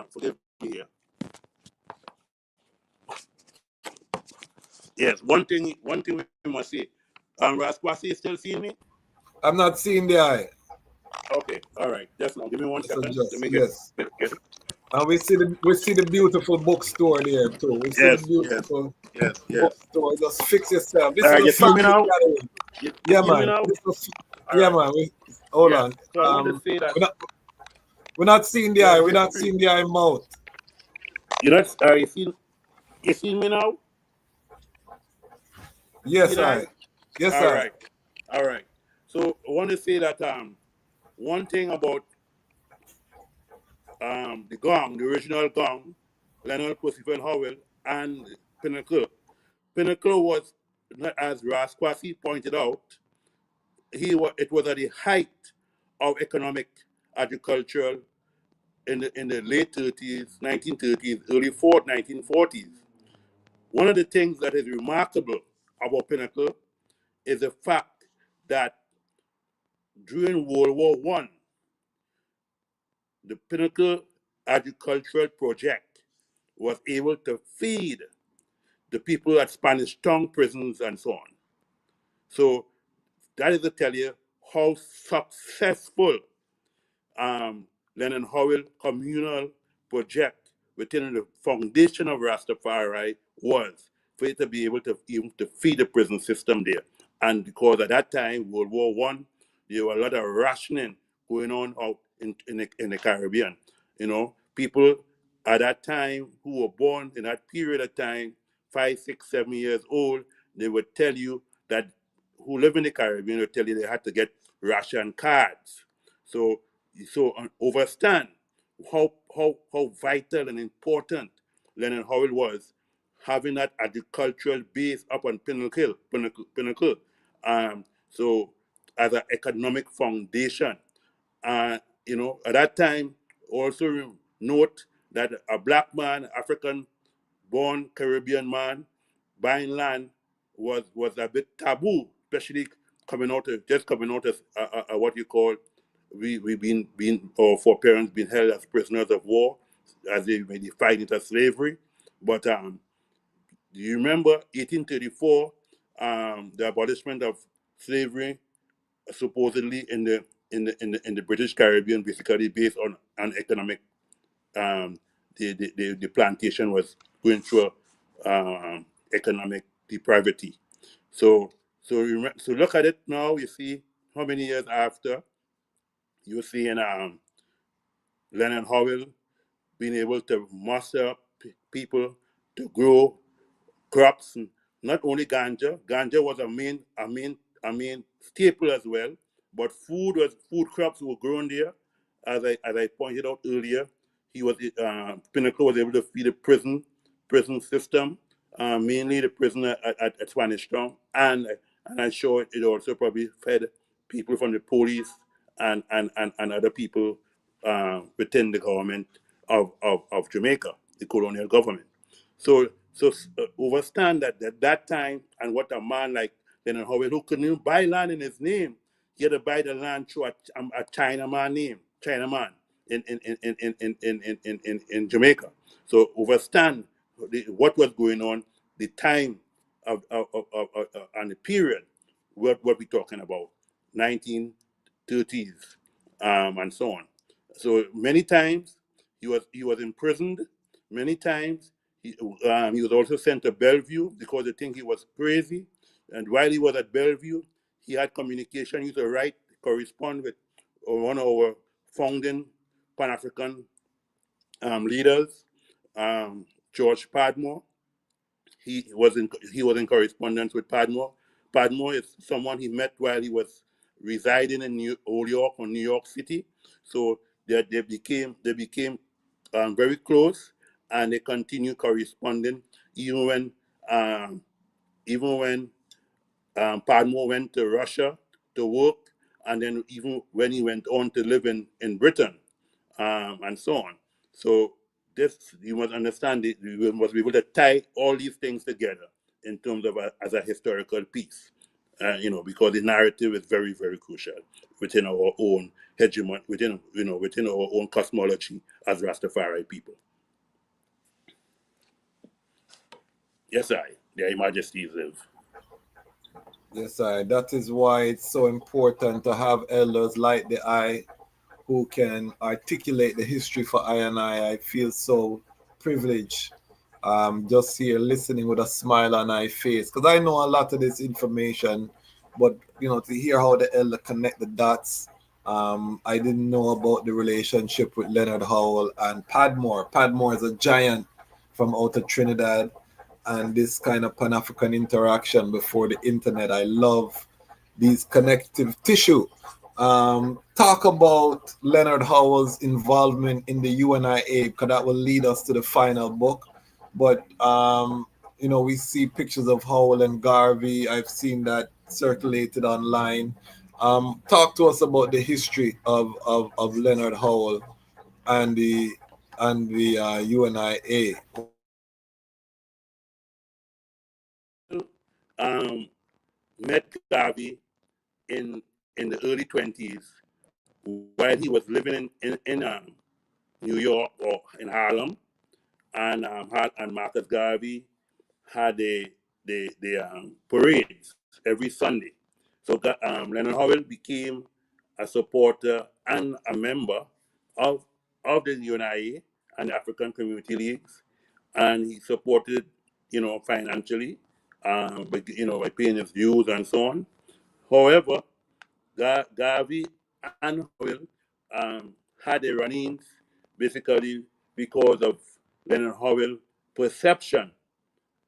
forgive me here. Yes, one thing we must say. Ras Kwasi, still seeing me? I'm not seeing the eye. Okay, all right. Just now, give me 1 second. Let me Yes. get it. And we see the beautiful bookstore there too. We see the beautiful bookstore. Just fix yourself. This All right, is you a see me family now? gathering. You Yeah, see me man. now? Man. Hold on. So I want to say that we're not seeing the eye. We're not seeing the eye mouth. You see me now? Yes, I. Yes, All I. right. All right. So I want to say that one thing about the gong, the original gong, Leonard Percival Howell and Pinnacle. Pinnacle was, as Ras Kwasi pointed out, it was at the height of economic, agricultural in the late 30s, 1930s, early 1940s. One of the things that is remarkable about Pinnacle is the fact that during World War I, the Pinnacle Agricultural Project was able to feed the people at Spanish Town prisons and so on. So that is to tell you how successful Lennon Howell communal project within the foundation of Rastafari was for it to be able to even to feed the prison system there. And because at that time, World War One, there were a lot of rationing going on out in the Caribbean. People at that time who were born in that period of time, 5, 6, 7 years old, they would tell you that who live in the Caribbean would tell you they had to get ration cards. So understand how vital and important Leonard Howell was, having that agricultural base up on Pinnacle. So as an economic foundation. At that time, also note that a black man, African born Caribbean man, buying land was a bit taboo, especially coming out as what you call we been or foreparents being held as prisoners of war, as they may define it as slavery. But do you remember 1834, the abolishment of slavery, supposedly in the British Caribbean, basically based on economic. The plantation was going through economic depravity. So look at it now. You see how many years after you're seeing Leonard Howell being able to muster up people to grow crops, and not only ganja. Ganja was a main staple as well, but food crops were grown there. As I pointed out earlier, Pinnacle was able to feed the prison system, mainly the prison at Spanish Town, and I'm sure it also probably fed people from the police and other people within the government of Jamaica, the colonial government. So understand that at that time, and what a man like Leonard Howell, who couldn't even buy land in his name, he had to buy the land through a Chinaman in Jamaica. So understand what was going on, the time and the period, what we're talking about, 1930s, and so on. So many times he was imprisoned. Many times he was also sent to Bellevue because they think he was crazy. And while he was at Bellevue, he had communication. He used to write, correspond with one of our founding Pan-African leaders, George Padmore. He was in correspondence with Padmore. Padmore is someone he met while he was residing in New York or New York City. So they became very close, and they continue corresponding even when Padmore went to Russia to work, and then even when he went on to live in Britain, and so on. So this, you must understand, you must be able to tie all these things together in terms of as a historical piece, because the narrative is very, very crucial within our own hegemony, within our own cosmology as Rastafari people. Yes, Their Majesties live. Yes, that is why it's so important to have elders like the I who can articulate the history for I and I feel so privileged just here listening with a smile on my face, because I know a lot of this information, but to hear how the elder connect the dots. I didn't know about the relationship with Leonard Howell and Padmore. Padmore is a giant from out of Trinidad, and this kind of Pan-African interaction before the internet. I love these connective tissue. Talk about Leonard Howell's involvement in the UNIA, because that will lead us to the final book. But we see pictures of Howell and Garvey. I've seen that circulated online. Talk to us about the history of Leonard Howell and the UNIA. Met Garvey in the early 20s while he was living in New York or in Harlem, and Marcus Garvey had the parades every Sunday. So Leonard Howell became a supporter and a member of the UNIA and the African Community Leagues, and he supported, financially, by paying his dues and so on. However, Garvey and Howell had a run-ins, basically because of Leonard Howell's perception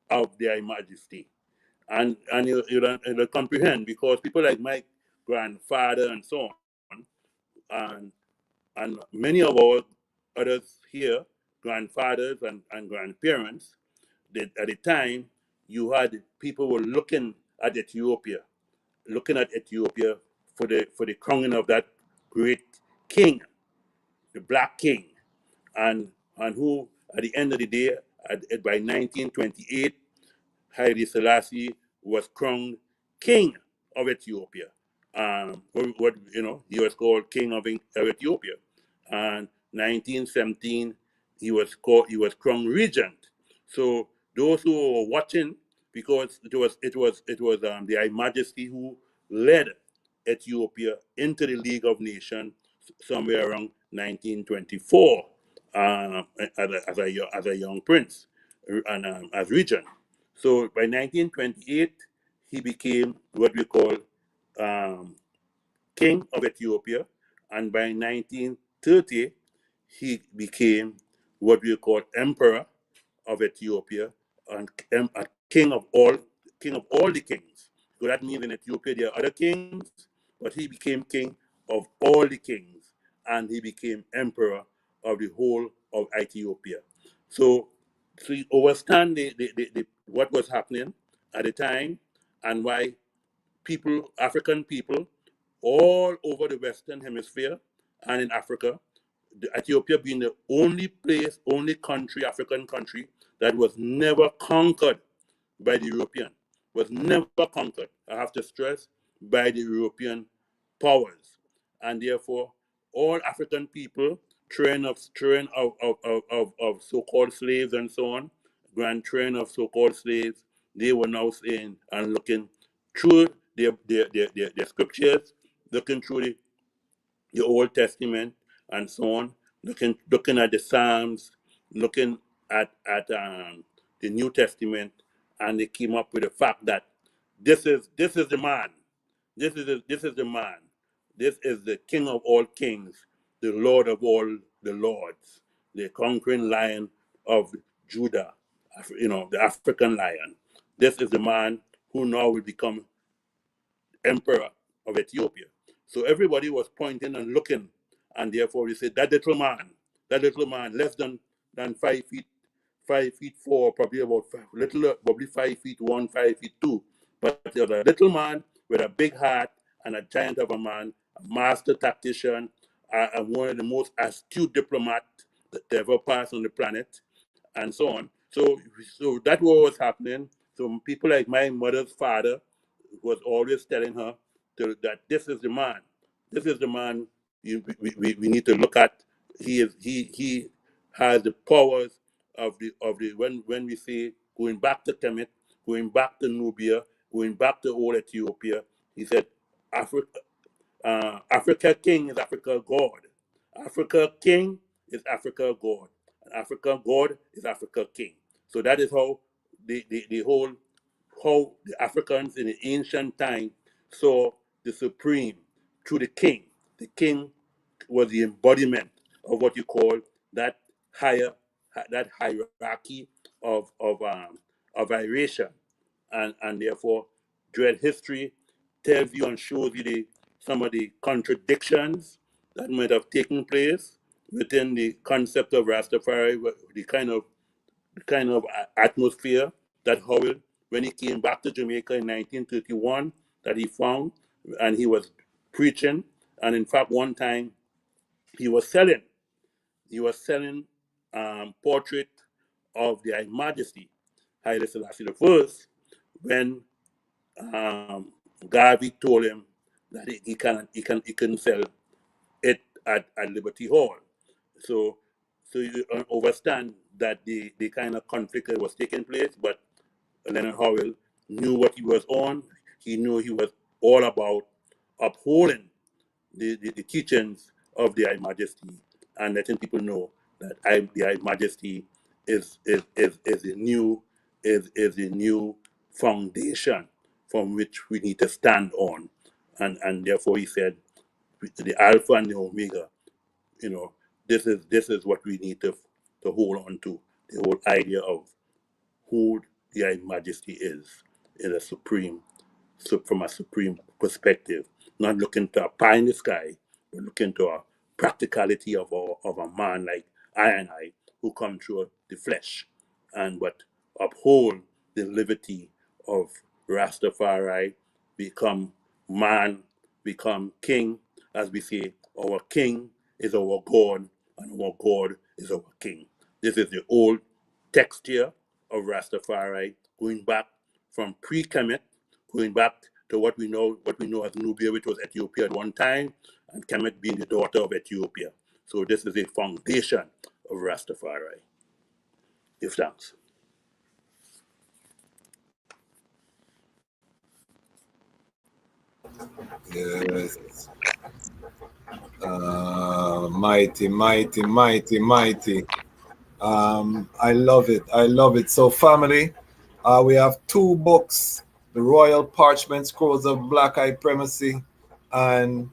of their majesty. And you'll comprehend, because people like my grandfather and so on, and and many of our others here, grandfathers and grandparents, at the time, you had people were looking at Ethiopia for the crowning of that great king, the Black King, and who at the end of the day, by 1928, Haile Selassie was crowned king of Ethiopia. He was called king of Ethiopia. And 1917, he was crowned regent. So those who were watching, because it was the High Majesty who led Ethiopia into the League of Nations somewhere around 1924, as a young prince and as regent. So by 1928, he became what we call king of Ethiopia, and by 1930, he became what we call emperor of Ethiopia and a king of all the kings. So that means in Ethiopia there are other kings, but he became king of all the kings, and he became emperor of the whole of Ethiopia. So you understand what was happening at the time, and why African people, all over the Western Hemisphere and in Africa, Ethiopia being the only country, African country, that was never conquered by the European, was never conquered, I have to stress, by the European powers. And therefore, all African people, train of so-called slaves and so on, grand train of so-called slaves, they were now saying and looking through their scriptures, looking through the Old Testament and so on, looking at the Psalms, looking at the New Testament, and they came up with the fact that this is the man, this is the man, this is the King of all kings, the Lord of all the lords, the conquering Lion of Judah, the African lion. This is the man who now will become emperor of Ethiopia. So everybody was pointing and looking, and therefore we said that little man, less than 5 feet, 5 feet 4, probably about probably 5 feet 1, 5 feet 2. But there's a little man with a big heart and a giant of a man, a master tactician, and one of the most astute diplomats that ever passed on the planet, and so on. So that was happening. So people like my mother's father was always telling her that this is the man. This is the man we need to look at. He has the powers of the when we say going back to Kemet, going back to Nubia, going back to old Ethiopia. He said Africa king is Africa God. Africa king is Africa God. And Africa God is Africa king. So that is how the whole how the Africans in the ancient time saw the supreme through the king. The king was the embodiment of what you call that that hierarchy of iration, and therefore dread history tells you and shows you some of the contradictions that might have taken place within the concept of Rastafari, the kind of atmosphere that Howell, when he came back to Jamaica in 1931, that he found, and he was preaching, and in fact one time he was selling portrait of the High Majesty Haile Selassie I, when Garvey told him that he couldn't sell it at Liberty Hall. So you understand that the kind of conflict that was taking place, but Leonard Howell knew what he was on. He knew he was all about upholding the teachings of the High Majesty and letting people know that the High Majesty is a new foundation from which we need to stand on, and therefore he said the Alpha and the Omega. This is what we need to to hold on to the whole idea of who the High Majesty is a supreme, from a supreme perspective, not looking to a pie in the sky, but looking to a practicality of a man like I and I, who come through the flesh, and but uphold the liberty of Rastafari, become man, become king, as we say, our king is our God, and our God is our king. This is the old texture of Rastafari, going back from pre-Kemet, going back to what we know as Nubia, which was Ethiopia at one time, and Kemet being the daughter of Ethiopia. So this is a foundation of Rastafari. Give thanks. Yes. Mighty, mighty, mighty, mighty. I love it. I love it. So, family, we have two books: The Royal Parchment Scrolls of Black Supremacy and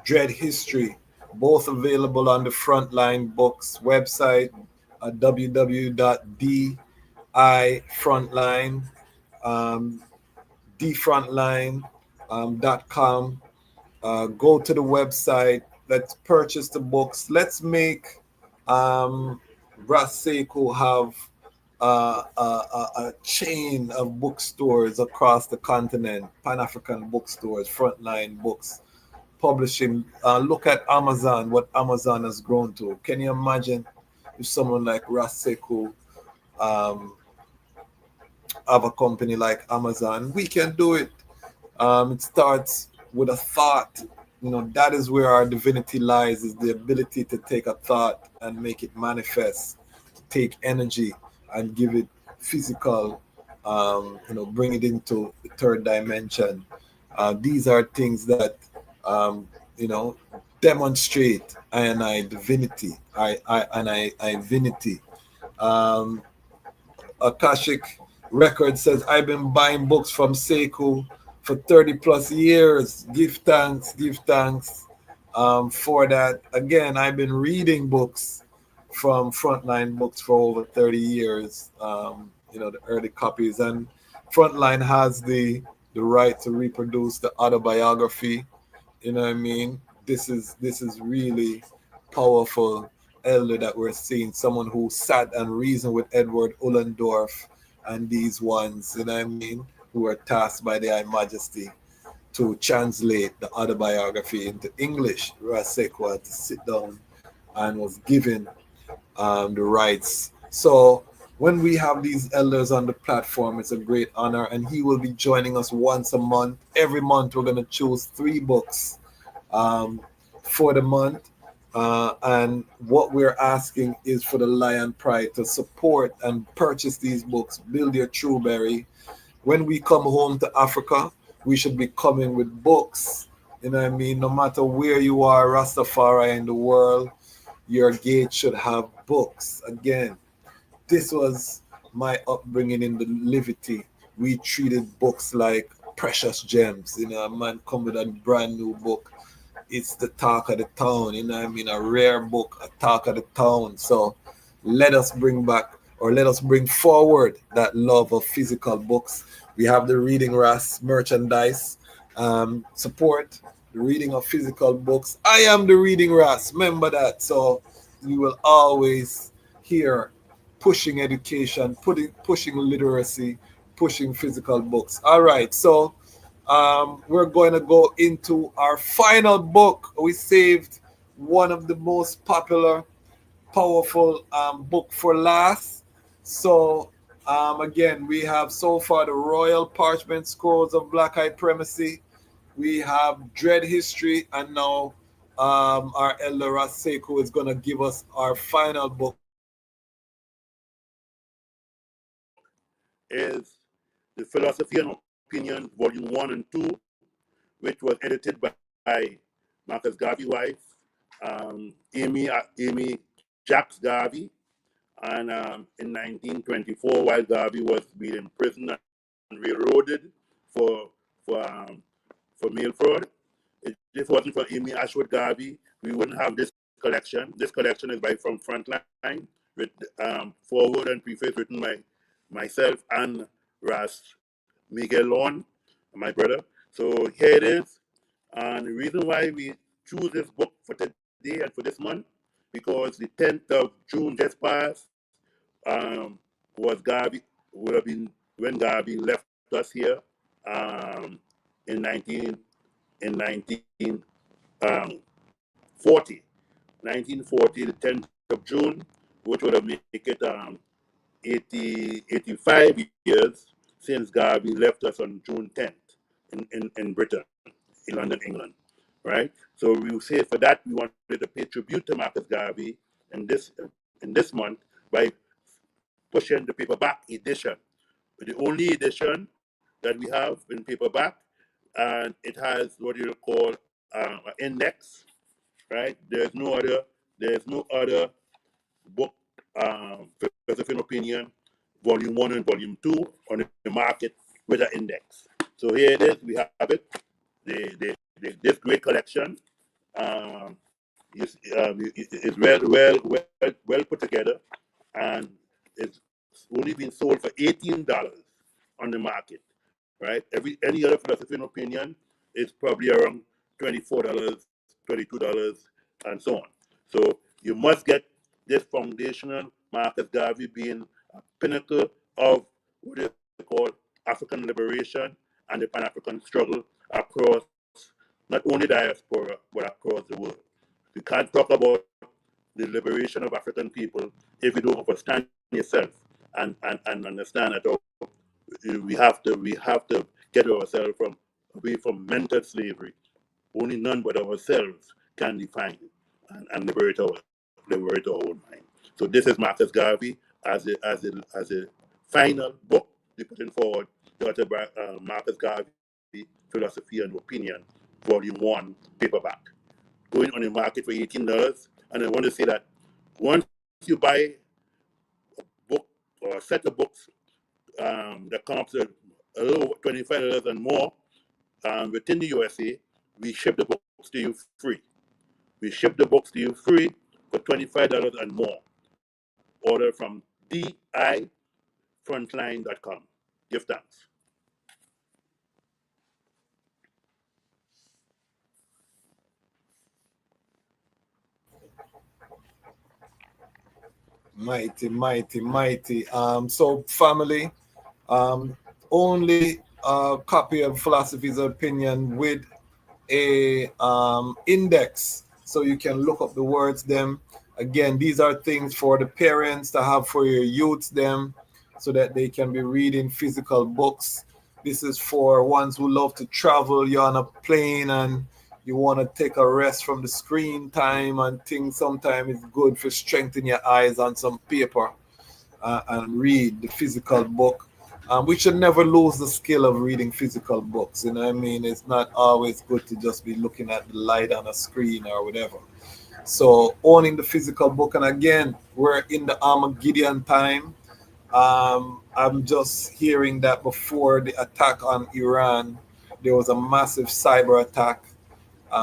Dread History, both available on the Frontline Books website at www.difrontline, dfrontline.com. Go to the website. Let's purchase the books. Let's make Ras Sekou have a chain of bookstores across the continent, Pan-African bookstores, Frontline Books, publishing. Look at Amazon, what Amazon has grown to. Can you imagine if someone like Ras Sekou have a company like Amazon? We can do it. It starts with a thought. That is where our divinity lies, is the ability to take a thought and make it manifest, to take energy and give it physical, bring it into the third dimension. These are things that, demonstrate I divinity, I divinity. Akashic Record says, I've been buying books from Sekou for 30 plus years. Give thanks for that. Again, I've been reading books from Frontline Books for over 30 years, the early copies. And Frontline has the right to reproduce the autobiography. You know what I mean? This is really powerful elder that we're seeing, someone who sat and reasoned with Edward Ullendorf and these ones, you know what I mean, who were tasked by the High Majesty to translate the autobiography into English. Ras Sekou had to sit down and was given the rights. So when we have these elders on the platform, it's a great honor, and he will be joining us once a month. Every month we're going to choose 3 books for the month. And what we're asking is for the Lion Pride to support and purchase these books, build your Trueberry. When we come home to Africa, we should be coming with books. You know what I mean? No matter where you are, Rastafari in the world, your gate should have books. Again, this was my upbringing in the Livity. We treated books like precious gems. A man come with a brand new book. It's the talk of the town, you know what I mean? A rare book, a talk of the town. So let us bring forward that love of physical books. We have the Reading Ras merchandise. Support the reading of physical books. I am the Reading Ras, remember that. So you will always hear pushing education, pushing literacy, pushing physical books. All right, so we're going to go into our final book. We saved one of the most popular, powerful book for last. So again, we have so far the Royal Parchment Scrolls of Black Supremacy. We have Dread History, and now our elder Ras Sekou is going to give us our final book. Is the Philosophy and Opinion, Volume 1 and 2, which was edited by Marcus Garvey's wife, Amy Jacques Garvey, and in 1924, while Garvey was being imprisoned and railroaded for mail fraud. If it wasn't for Amy Ashwood Garvey, we wouldn't have this collection. This collection is from Frontline. with forward and preface written by myself and Ras Miguel Lon, my brother. So here it is. And the reason why we choose this book for today and for this month, because the 10th of June just passed, was Garvey, would have been when Garvey left us here in 1940. 1940, the 10th of June, which would have made it 85 years since Garvey left us on June 10th in Britain, in London, England, right? So we say for that we wanted to pay tribute to Marcus Garvey in this month by pushing the paperback edition, the only edition that we have in paperback, and it has what you call an index, right? There's no other book, Philosophy and Opinion, Volume 1 and Volume 2 on the market with an index. So here it is, we have it, this great collection. It's well put together, and it's only been sold for $18 on the market, right? Any other Philosophy and Opinion is probably around $24, $22, and so on. So you must get this foundational Marcus Garvey being a pinnacle of what is called African liberation and the Pan-African struggle across not only diaspora but across the world. You can't talk about the liberation of African people if you don't understand yourself and understand that we have to get ourselves away from mental slavery. Only none but ourselves can define and liberate our own mind. So this is Marcus Garvey as a final book they putting forward, Dr. Marcus Garvey, Philosophy and Opinion, Volume 1, paperback, going on the market for $18. And I want to say that once you buy a book or a set of books that comes to a little $25 and more within the USA, we ship the books to you free. We ship the books to you free for $25 and more. Order from DIFrontline.com. Give thanks. Mighty, mighty, mighty. So family, only a copy of Philosophy's Opinion with a index, so you can look up the words them. Again, these are things for the parents to have for your youths them, so that they can be reading physical books. This is for ones who love to travel. You're on a plane and you want to take a rest from the screen time and things. Sometimes it's good for strengthen your eyes on some paper and read the physical book. We should never lose the skill of reading physical books. You know what I mean? It's not always good to just be looking at the light on a screen or whatever. So owning the physical book, and again, we're in the Armageddon time. I'm just hearing that before the attack on Iran, there was a massive cyber attack. You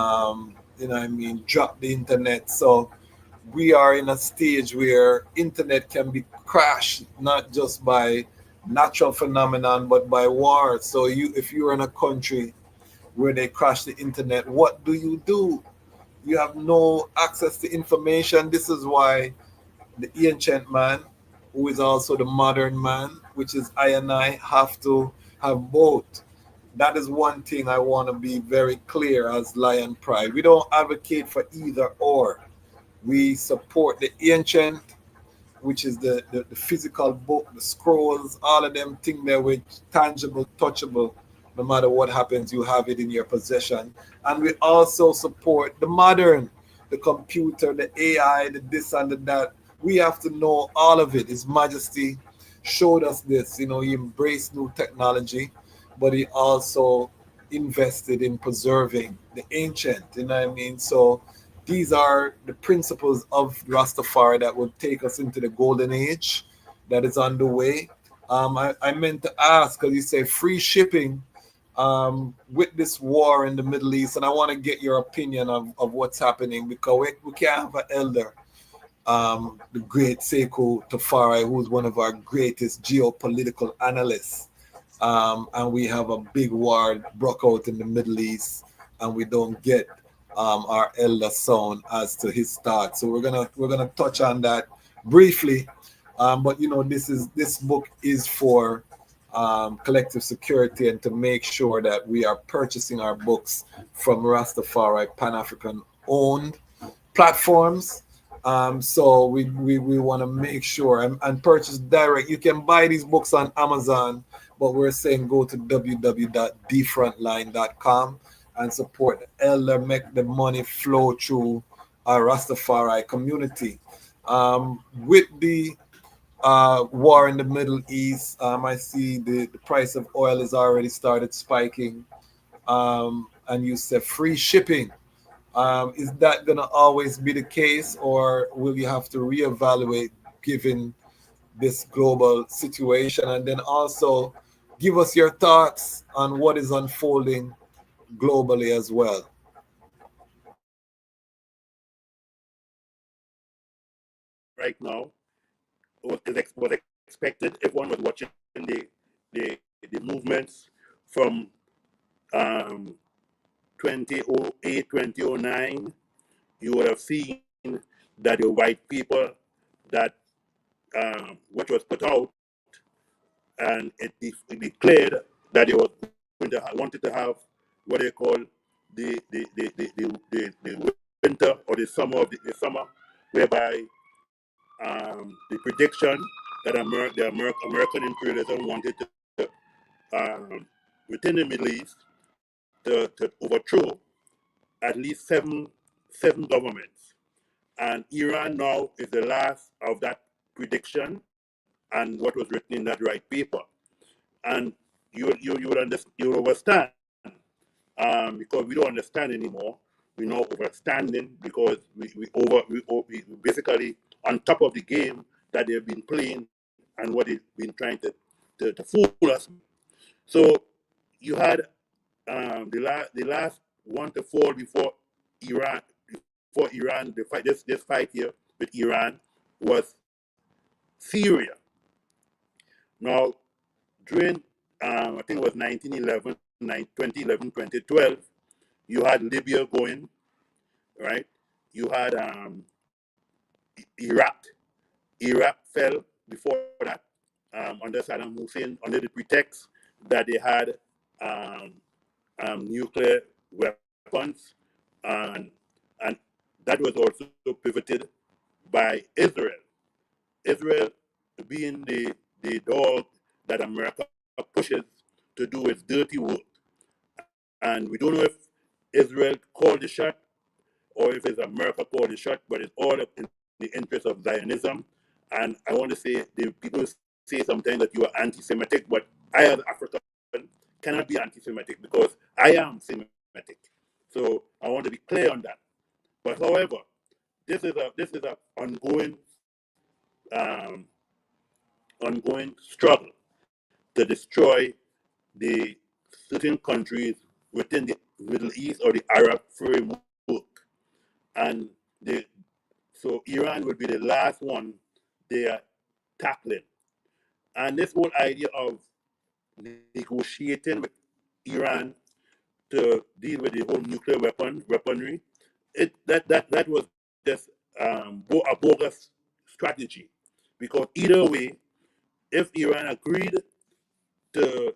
know what I mean? Drop the internet. So we are in a stage where internet can be crashed, not just by natural phenomenon, but by war. So if you're in a country where they crash the internet, what do? You have no access to information. This is why the ancient man, who is also the modern man, which is I and I, have to have both. That is one thing I want to be very clear as Lion Pride. We don't advocate for either or. We support the ancient, which is the physical book, the scrolls, all of them things there with tangible, touchable. No matter what happens, you have it in your possession. And we also support the modern, the computer, the AI, the this and the that. We have to know all of it. His Majesty showed us this. You know, he embraced new technology, but he also invested in preserving the ancient. You know what I mean? So these are the principles of Rastafari that will take us into the golden age that is underway. I meant to ask, because you say free shipping with this war in the Middle East, and I want to get your opinion of what's happening, because we can't have an elder the great Sekou Tafari, who's one of our greatest geopolitical analysts. And we have a big war broke out in the Middle East, and we don't get our elder son as to his thoughts. So we're gonna touch on that briefly. But this book is for collective security and to make sure that we are purchasing our books from Rastafari Pan-African owned platforms. So we want to make sure and purchase direct. You can buy these books on Amazon, but we're saying go to www.dfrontline.com and support the elder, make the money flow through our Rastafari community. With the war in the Middle East, I see the price of oil has already started spiking. And you said free shipping. Is that going to always be the case, or will you have to reevaluate given this global situation? And then also give us your thoughts on what is unfolding globally as well. Right now was expected. Everyone was watching the movements from 2008, 2009. You would have seen that the white people that which was put out, and it declared that they was wanted to have what they call the winter or the summer of the summer, whereby the prediction that American imperialism wanted to within the Middle East to overthrow at least seven governments. And Iran now is the last of that prediction and what was written in that white paper. And you will understand because we don't understand anymore. We're now overstanding because we basically on top of the game that they've been playing and what they've been trying to fool us. So you had the last one to fall Iran before Iran the fight this fight here with Iran was Syria. Now during I think it was 1911, 2011, 2012, you had Libya going, right? You had Iraq. Iraq fell before that under Saddam Hussein under the pretext that they had nuclear weapons, and that was also pivoted by Israel. Israel being the dog that America pushes to do its dirty work. And we don't know if Israel called the shot or if it's America called the shot, but it's all in the interest of Zionism. And I want to say, the people say sometimes that you are anti-Semitic, but I as African cannot be anti-Semitic because I am Semitic. So I want to be clear on that. But however, this is a ongoing struggle to destroy the certain countries within the Middle East or the Arab framework. And so Iran will be the last one they are tackling. And this whole idea of negotiating with Iran to deal with the whole nuclear weaponry, that was just a bogus strategy. Because either way, if Iran agreed to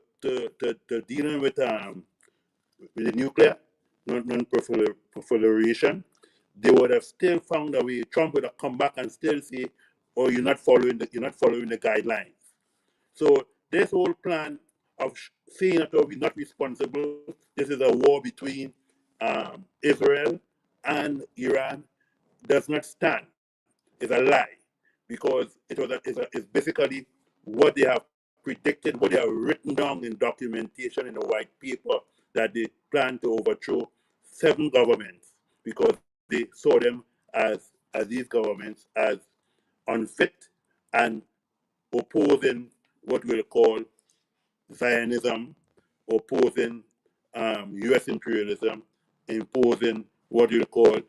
dealing with the nuclear non-proliferation, they would have still found a way. Trump would have come back and still say, "Oh, you're not following the guidelines." So this whole plan of saying that we're not responsible, this is a war between Israel and Iran, does not stand. It's a lie because it's basically what they have predicted, what they have written down in documentation in the white paper that they plan to overthrow seven governments because they saw them as these governments as unfit and opposing what we'll call Zionism, opposing U.S. imperialism, imposing what you call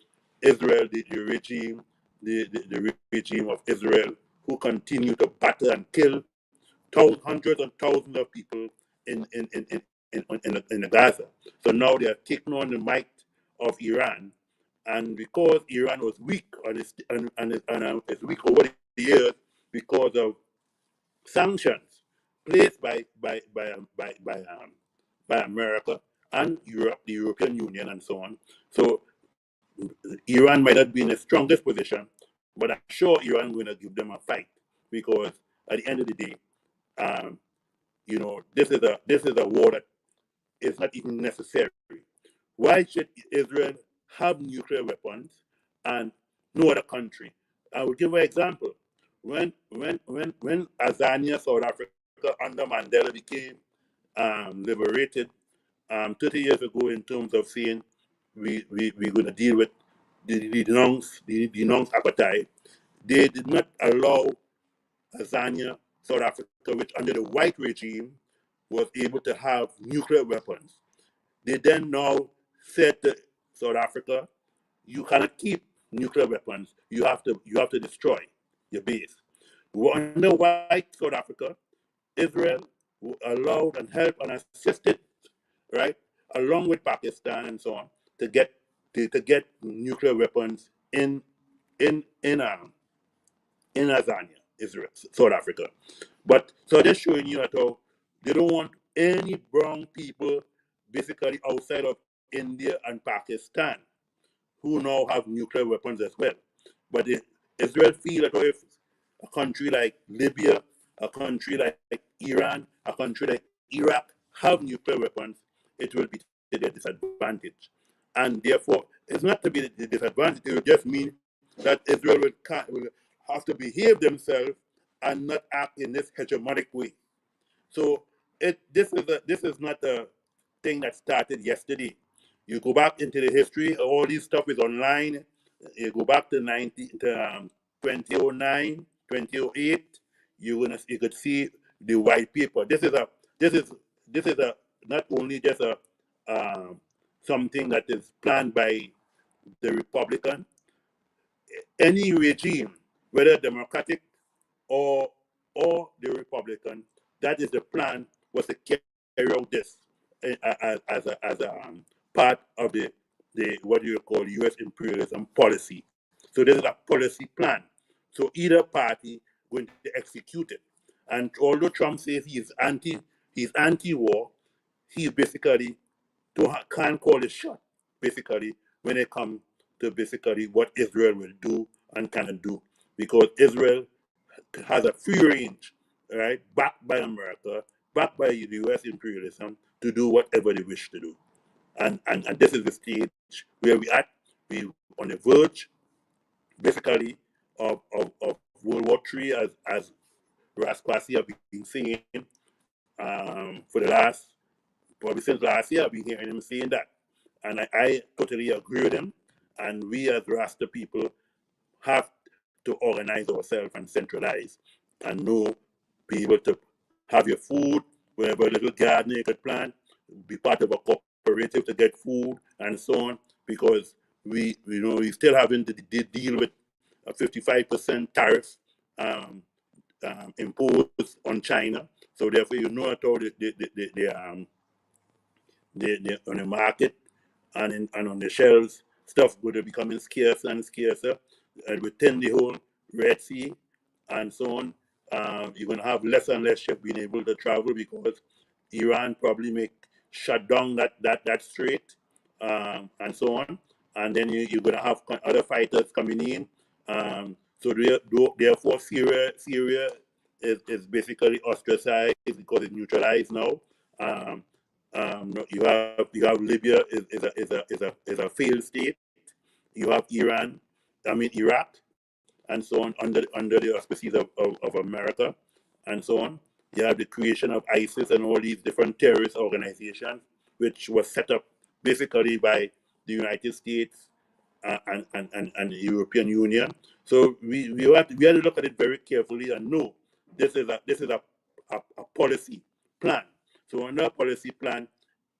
Israel, the regime the regime of Israel, who continue to batter and kill hundreds and thousands of people in the Gaza. So now they are taking on the might of Iran, and because Iran was weak it's weak over the years because of sanctions placed by America and Europe, the European Union, and so on. So Iran might not be in the strongest position, but I'm sure Iran going to give them a fight because at the end of the day, um, this is a war that is not even necessary. Why should Israel have nuclear weapons and no other country? I will give an example. When Azania, South Africa, under Mandela became liberated 30 years ago, in terms of saying we're going to deal with the denounced apartheid, they did not allow Azania, South Africa, which under the white regime was able to have nuclear weapons. They then now said to South Africa, you cannot keep nuclear weapons. You have to destroy your base. Under white South Africa, Israel allowed and helped and assisted, right, along with Pakistan and so on, to get nuclear weapons in Azania, Israel, South Africa. But so they're showing you that how they don't want any brown people basically outside of India and Pakistan who now have nuclear weapons as well. But Israel feel that if a country like Libya, a country like Iran, a country like Iraq have nuclear weapons, it will be to their disadvantage. And therefore, it's not to be the disadvantage, it will just mean that Israel will have to behave themselves and not act in this hegemonic way. So this is not a thing that started yesterday. You go back into the history, all this stuff is online. You go back to 2009, 2008. You could see the white paper. This is a not only just a something that is planned by the Republican. Any regime, whether democratic or the Republican, that is the plan, was to carry out this as a part of the what you call U.S. imperialism policy. So this is a policy plan. So either party going to execute it. And although Trump says he's anti-war, he basically can't call a shot, basically, when it comes to basically what Israel will do and cannot do. Because Israel has a free range, right, backed by America, backed by the US imperialism, to do whatever they wish to do. And this is the stage where we at. We on the verge, basically, of World War III, as Ras Kwasi have been saying for the last, probably since last year. I've been hearing him saying that. And I totally agree with him. And we as Rasta people have to organize ourselves and centralize and be able to have your food, wherever a little garden you could plant, be part of a cooperative to get food and so on, because we still having to deal with a 55% tariff imposed on China. So therefore, at all on the market and on the shelves, stuff going to becoming scarcer and scarcer. Within the whole Red Sea and so on, you're going to have less and less ships being able to travel because Iran probably shut down that strait and so on. And then you're going to have other fighters coming in. So therefore, Syria is basically ostracized because it's neutralized now. You have Libya is a failed state. You have Iraq, and so on under the auspices of America, and so on. You have the creation of ISIS and all these different terrorist organizations, which was set up basically by the United States and the European Union. So we have to look at it very carefully and know this is a policy plan. So under a policy plan,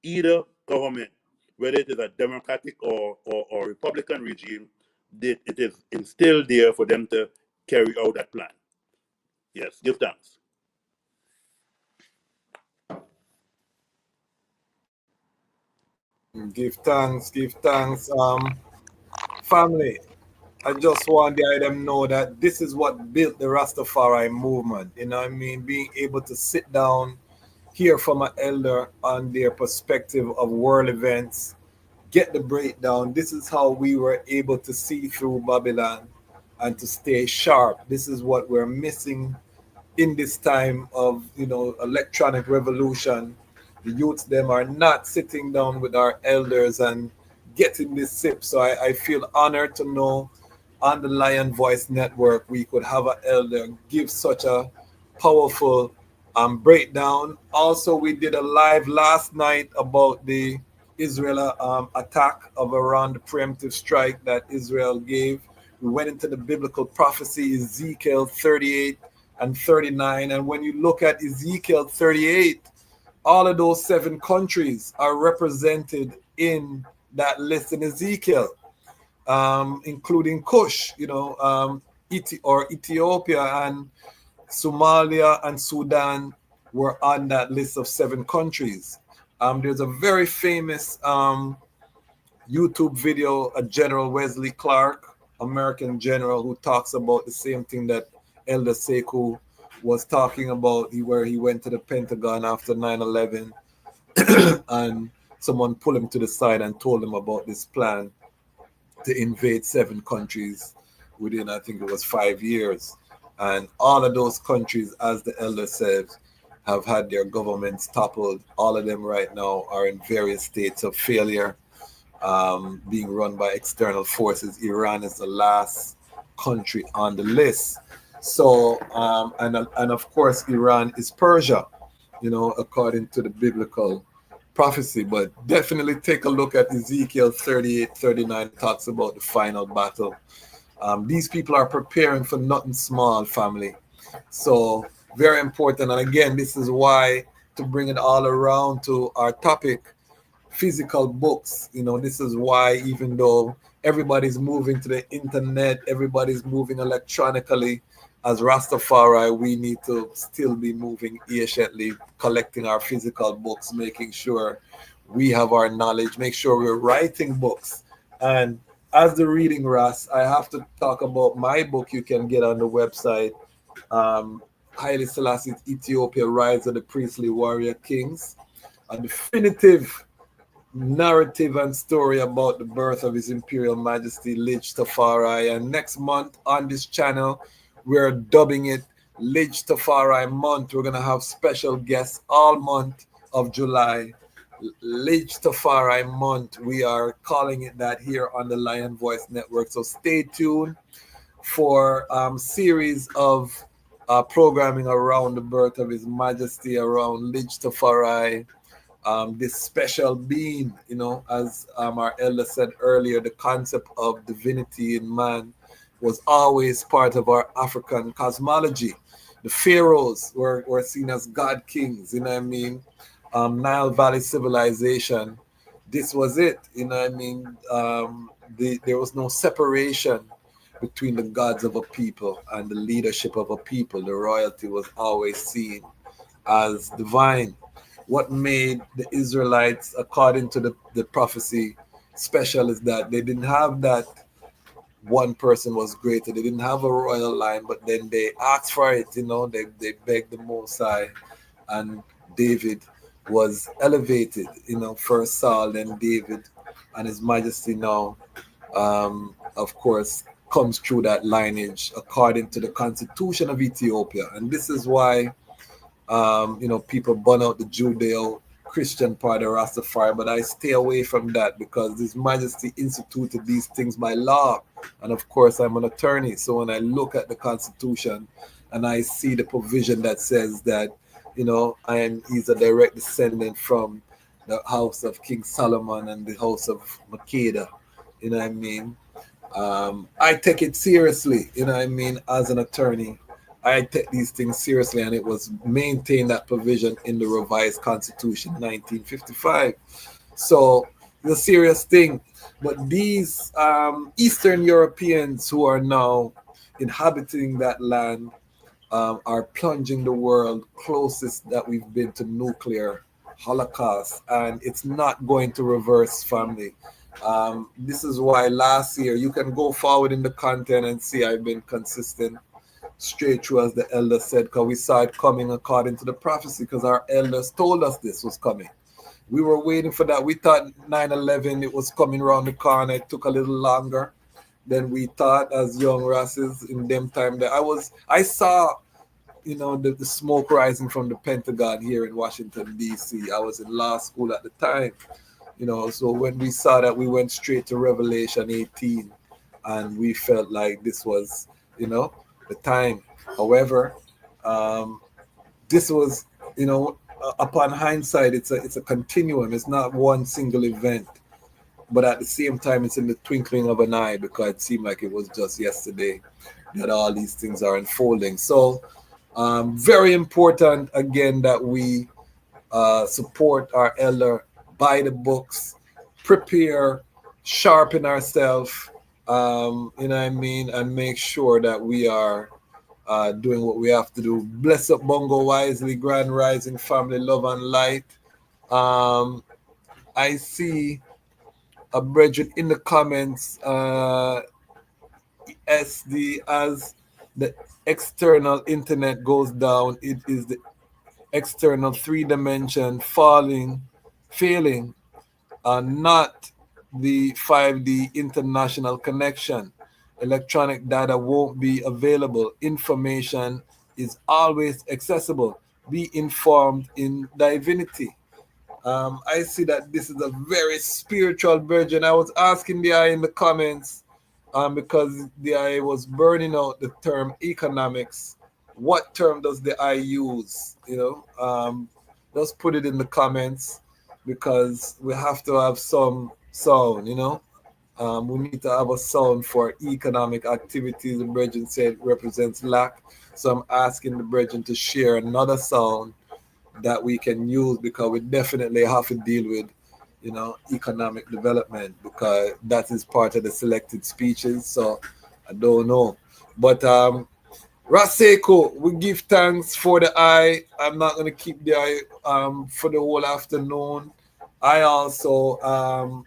either government, whether it is a Democratic or Republican regime, it is instilled there for them to carry out that plan. Yes, give thanks. Give thanks, give thanks. Family, I just want them know that this is what built the Rastafari movement. You know what I mean? Being able to sit down, hear from an elder on their perspective of world events, get the breakdown. This is how we were able to see through Babylon and to stay sharp. This is what we're missing in this time of electronic revolution. The youths them are not sitting down with our elders and getting this sip. So I feel honored to know on the Lion Voice Network we could have an elder give such a powerful breakdown. Also, we did a live last night about the Israel attack of Iran, the preemptive strike that Israel gave. We went into the biblical prophecy, Ezekiel 38 and 39. And when you look at Ezekiel 38, all of those 7 countries are represented in that list in Ezekiel, including Kush, Ethiopia and Somalia and Sudan were on that list of 7 countries. There's a very famous YouTube video, a General Wesley Clark, American general, who talks about the same thing that Elder Sekou was talking about, where he went to the Pentagon after 9/11 and someone pulled him to the side and told him about this plan to invade 7 countries within, I think it was 5 years. And all of those countries, as the elder said, have had their governments toppled. All of them right now are in various states of failure, being run by external forces. Iran is the last country on the list. So, and of course, Iran is Persia, according to the biblical prophecy. But definitely take a look at Ezekiel 38, 39, talks about the final battle. These people are preparing for nothing small, family. So very important. And again, this is why, to bring it all around to our topic, physical books. This is why, even though everybody's moving to the internet, everybody's moving electronically, as Rastafari, we need to still be moving patiently, collecting our physical books, making sure we have our knowledge, make sure we're writing books. And as the reading Ras, I have to talk about my book you can get on the website, Haile Selassie, Ethiopia, Rise of the Priestly Warrior Kings, a definitive narrative and story about the birth of His Imperial Majesty Lige Tafari. And next month on this channel, we're dubbing it Lige Tafari Month. We're going to have special guests all month of July. Lige Tafari Month. We are calling it that here on the Lion Voice Network. So stay tuned for series of programming around the birth of His Majesty, around Lige Tafari. This special being, as our elder said earlier, the concept of divinity in man was always part of our African cosmology. The pharaohs were seen as god kings, Nile Valley civilization, this was it, there was no separation between the gods of a people and the leadership of a people. The royalty was always seen as divine. What made the Israelites, according to the prophecy, special is that they didn't have that one person was greater. They didn't have a royal line, but then they asked for it, they begged the Most High, and David was elevated, first Saul, then David, and His Majesty now, of course, comes through that lineage according to the Constitution of Ethiopia. And this is why people burn out the Judeo-Christian part of Rastafari, but I stay away from that because His Majesty instituted these things by law. And of course, I'm an attorney. So when I look at the Constitution and I see the provision that says that, he's a direct descendant from the house of King Solomon and the house of Makeda, I take it seriously, as an attorney. I take these things seriously, and it was maintained, that provision, in the revised Constitution 1955. So It's a serious thing. But these Eastern Europeans who are now inhabiting that land are plunging the world closest that we've been to nuclear holocaust, and it's not going to reverse, family. This is why last year you can go forward in the content and see I've been consistent straight through as the elders said, because we saw it coming according to the prophecy, because our elders told us this was coming. We were waiting for that. We thought 9/11 it was coming around the corner. It took a little longer than we thought as young rasses in them time. That I saw, the smoke rising from the Pentagon here in Washington D.C. I was in law school at the time. So when we saw that, we went straight to Revelation 18, and we felt like this was, the time. However, this was, upon hindsight, it's a continuum. It's not one single event, but at the same time, it's in the twinkling of an eye, because it seemed like it was just yesterday that all these things are unfolding. So, very important again that we support our elder, buy the books, prepare, sharpen ourselves, you know what I mean, and make sure that we are doing what we have to do. Bless up Bongo Wisely, Grand Rising Family, Love and Light. I see a brethren in the comments, SD, as the external internet goes down, it is the external 3 dimension failing, not the 5D international connection. Electronic data won't be available. Information is always accessible. Be informed in divinity. I see that this is a very spiritual virgin. I was asking the eye in the comments, because the eye was burning out the term economics. What term does the eye use? Just put it in the comments, because we have to have some sound. We need to have a sound for economic activities. The Brethren said represents lack. So I'm asking the Brethren to share another sound that we can use, because we definitely have to deal with, economic development, because that is part of the selected speeches. So I don't know. But Ras Sekou, we give thanks for the eye. I'm not gonna keep the eye for the whole afternoon. I also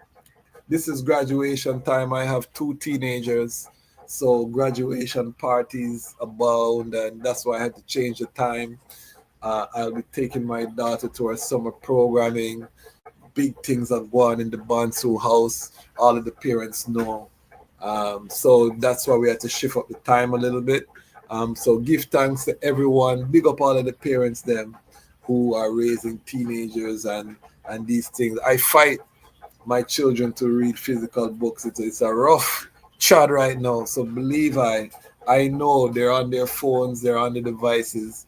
this is graduation time. I have 2 teenagers, so graduation parties abound, and that's why I had to change the time. I'll be taking my daughter to her summer programming. Big things are going in the Bonsu house. All of the parents know. So that's why we had to shift up the time a little bit. So give thanks to everyone. Big up all of the parents them who are raising teenagers and these things. I fight my children to read physical books. It's a rough chat right now. So believe I know they're on their phones, they're on the devices.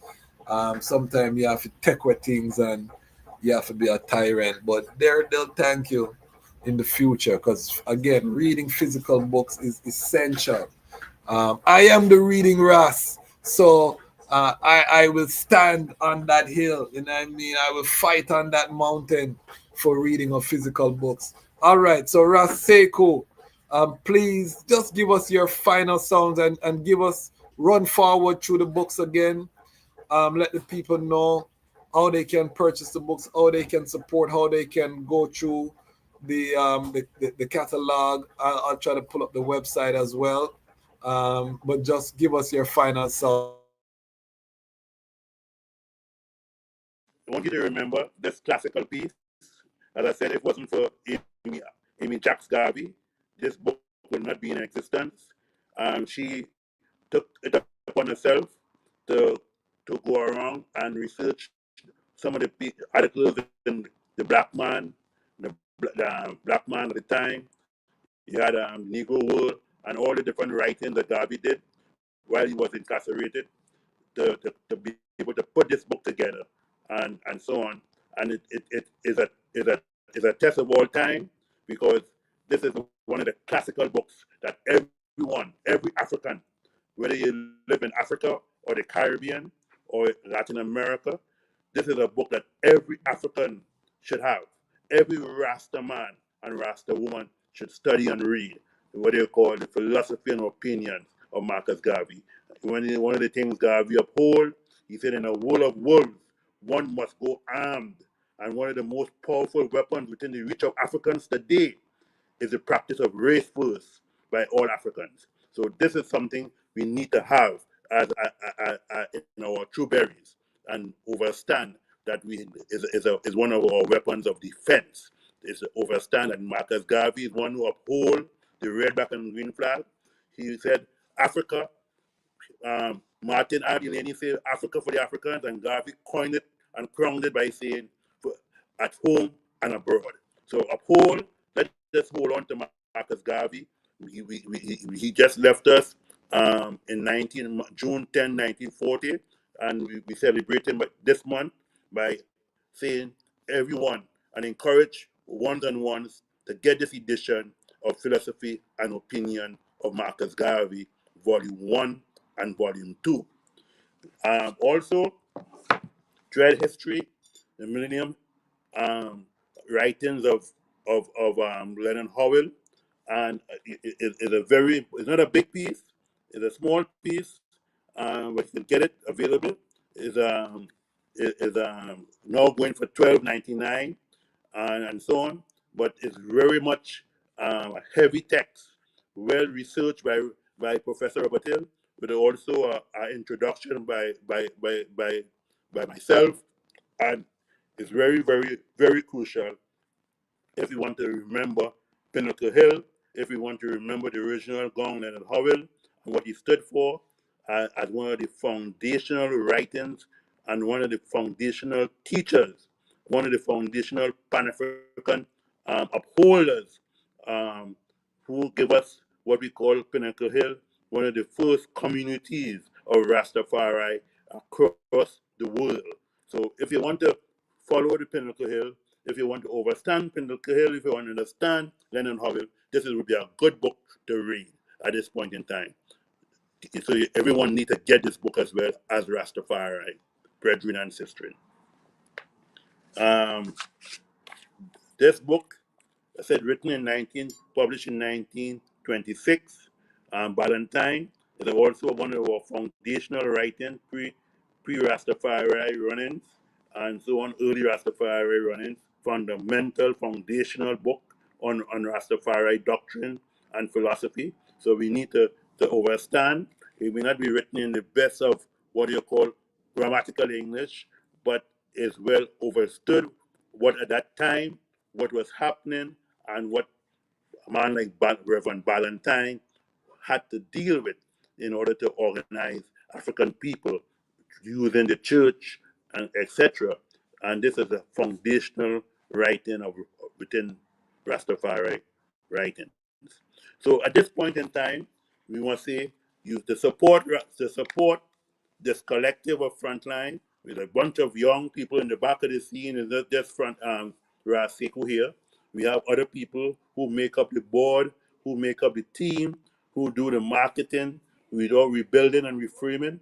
Sometimes you have to take with things and you have to be a tyrant, but they'll thank you in the future, because again, reading physical books is essential. I am the reading Ras, so I will stand on that hill. You know what I mean? I will fight on that mountain for reading of physical books. All right, so Ras Sekou, please just give us your final sounds and give us run forward through the books again. Let the people know how they can purchase the books, how they can support, how they can go through the catalog. I'll try to pull up the website as well. But just give us your final sound. I want you to remember this classical piece. As I said, if it wasn't for Amy Jacques Garvey, this book would not be in existence. She took it upon herself to go around and research some of the articles in the Black Man, the Black Man at the time. You had Negro World and all the different writings that Garvey did while he was incarcerated to be able to put this book together and so on. And it is a test of all time, because this is one of the classical books that every African, whether you live in Africa or the Caribbean or Latin America, this is a book that every African should have. Every Rasta man and Rasta woman should study and read what they call the philosophy and opinions of Marcus Garvey. One of the things Garvey uphold, he said, in a world of wolves, one must go armed. And one of the most powerful weapons within the reach of Africans today is the practice of race first by all Africans. So this is something we need to have as in our true berries and overstand that is one of our weapons of defense. Is to overstand that Marcus Garvey is one who uphold the red, black, and green flag. He said, Africa, Martin R. Delaney said, Africa for the Africans, and Garvey coined it and crowned it by saying, at home and abroad. So uphold, let us hold on to Marcus Garvey. He just left us in June 10, 1940, and we celebrate him this month by saying everyone and encourage ones and ones to get this edition of Philosophy and Opinion of Marcus Garvey, Volume 1 and Volume 2. Also, Dread History, the Millennium writings of Lennon Howell, and it's not a big piece, it's a small piece, but you can get it available. Is now going for $12.99 and so on, but it's very much a heavy text, well researched by Professor Robert Hill, but also an introduction by myself, and it's very, very, very crucial if you want to remember Pinnacle Hill, if you want to remember the original Gong Leonard Howell and what he stood for as one of the foundational writings and one of the foundational teachers, one of the foundational Pan-African upholders who give us what we call Pinnacle Hill, one of the first communities of Rastafari across the world. So if you want to follow the Pinnacle Hill, if you want to understand Pinnacle Hill, if you want to understand Lennon Howell, this would be a good book to read at this point in time. So everyone needs to get this book as well as Rastafari, Brethren and Sistren. This book, I said, published in 1926. Valentine is also one of our foundational writings, pre-Rastafari run-ins, and so on, early Rastafari run-ins, fundamental, foundational book on Rastafari doctrine and philosophy. So we need to understand. It may not be written in the best of what you call grammatical English, but is well understood what at that time, what was happening, and what a man like Reverend Valentine had to deal with in order to organize African people using the church and etc. And this is a foundational writing within Rastafari writings. So at this point in time, we want to say to support this collective of Frontline with a bunch of young people in the back of the scene. Is not just Ras Sekou here. We have other people who make up the board, who make up the team, who do the marketing. We are rebuilding and reframing.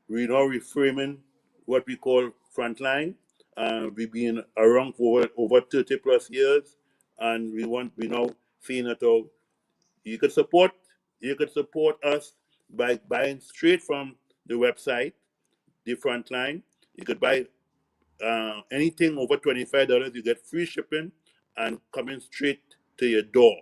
We are reframing what we call Frontline. We've been around for over 30 plus years, and we now seeing it all. You could support us by buying straight from the website, the Frontline. You could buy anything over $25. You get free shipping and coming straight to your door,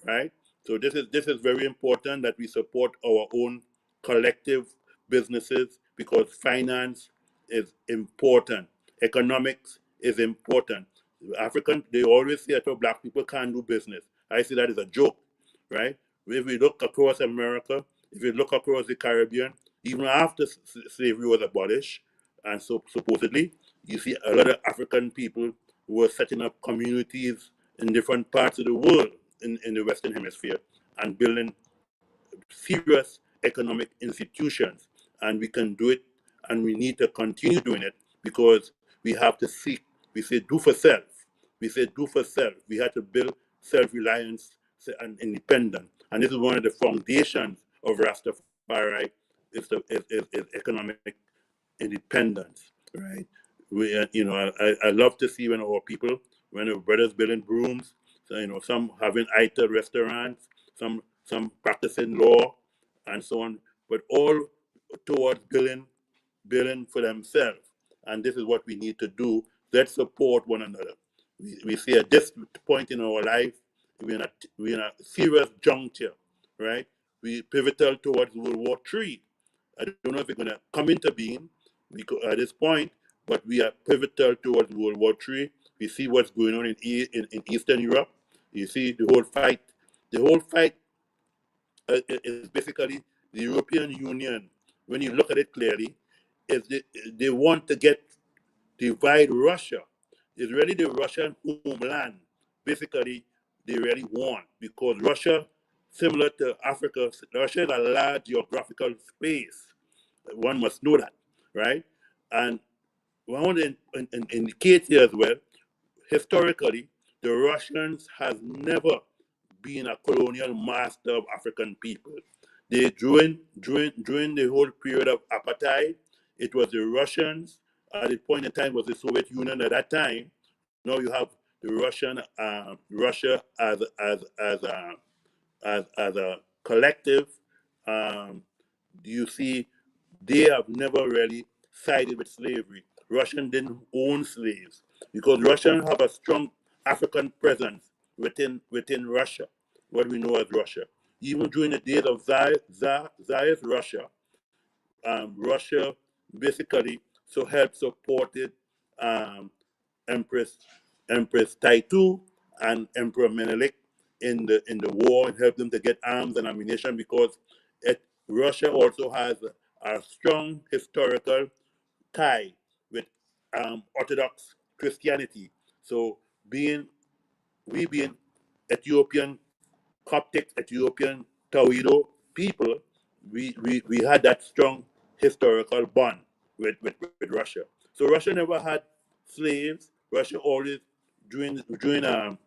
right? So this is very important that we support our own collective businesses because finance is important. Economics is important. They always say that black people can't do business. I see that as a joke, right? If we look across America, if you look across the Caribbean, even after slavery was abolished, and so supposedly, you see a lot of African people who were setting up communities in different parts of the world in the Western Hemisphere and building serious economic institutions. And we can do it, and we need to continue doing it because we have to seek. We say do for self. We say do for self. We have to build self-reliance and independence. And this is one of the foundations of Rastafari is economic independence, right? I love to see when our people, when the brothers building brooms, so, some having ITA restaurants, some practicing law, and so on, but all towards building for themselves. And this is what we need to do. Let's support one another. We see at this point in our life, we're in a serious juncture, right? We pivotal towards World War III. I don't know if it's going to come into being at this point, but we are pivotal towards World War III. We see what's going on in Eastern Europe. You see the whole fight. The whole fight is basically the European Union. When you look at it clearly, is they want to divide Russia. It's really the Russian homeland. Basically, they really want, because Russia, similar to Africa, Russia is a large geographical space. One must know that, right? And I want to indicate here as well, historically, the Russians has never been a colonial master of African people. They during the whole period of apartheid, it was the Russians. At the point in time, was the Soviet Union at that time. Now you have the Russia as a collective. You see, they have never really sided with slavery. Russian didn't own slaves because Russians have a strong African presence within Russia, what we know as Russia. Even during the days of Tsarist Russia, Russia basically helped supported um, Empress Taitu and Emperor Menelik in the war, and helped them to get arms and ammunition, because Russia also has a strong historical tie with Orthodox Christianity. So we being Ethiopian Coptic, Ethiopian Tawido people, we had that strong historical bond with Russia. So Russia never had slaves. Russia always, during the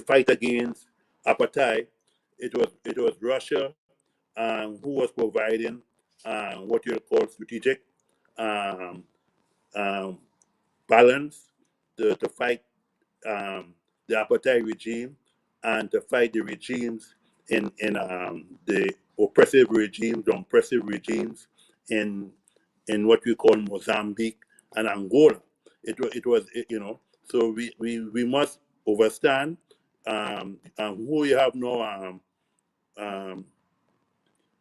fight against apartheid, it was Russia who was providing what you call strategic um, um, balance to fight the apartheid regime, and to fight the regimes in the oppressive regimes in what we call Mozambique and Angola. So we must understand who we have now. Um,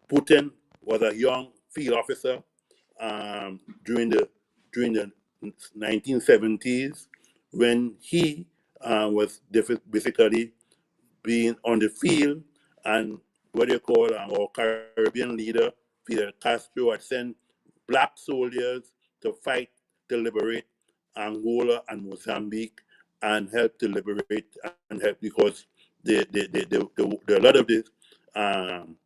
Putin was a young field officer during the 1970s, when he was basically being on the field, and what do you call our Caribbean leader Fidel Castro had sent black soldiers to fight to liberate Angola and Mozambique, and help to liberate and help, because a lot of this um,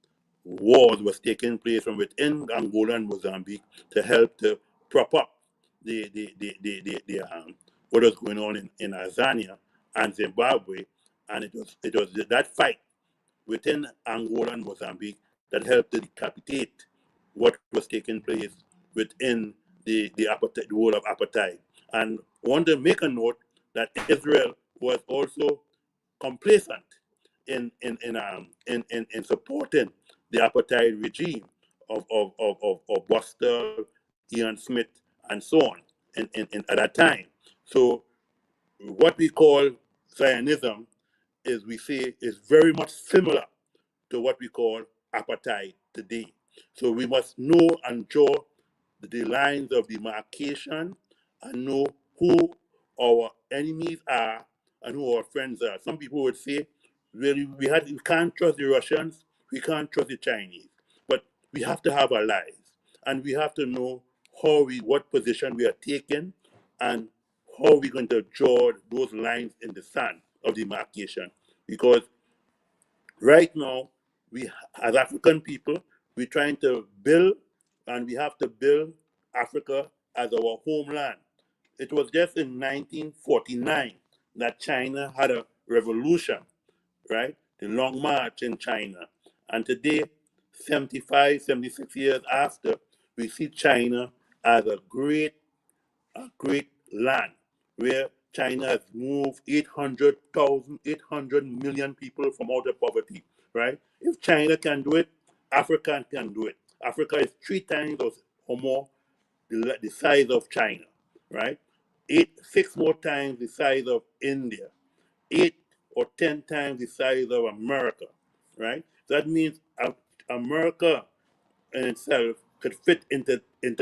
wars was taking place from within Angola and Mozambique to help to prop up the what was going on in Tanzania and Zimbabwe, and it was that fight within Angola and Mozambique that helped to decapitate what was taking place within the world of apartheid. And I want to make a note that Israel was also complacent in supporting the apartheid regime of Buster, Ian Smith, and so on at that time. So what we call Zionism we say is very much similar to what we call apartheid today. So we must know and draw the lines of demarcation, and know who our enemies are and who our friends are. Some people would say, really, we can't trust the Russians, we can't trust the Chinese, but we have to have allies, and we have to know what position we are taking, and how we're going to draw those lines in the sand of demarcation. Because right now, we, as African people, we're trying to build, and we have to build Africa as our homeland. It was just in 1949 that China had a revolution, right? The Long March in China. And today, 75, 76 years after, we see China as a great land, where China has moved 800 million people from out of poverty, right? If China can do it, Africa can do it. Africa is 3 times or more the size of China, right? 6 more times the size of India, 8 or 10 times the size of America, right? That means America in itself could fit into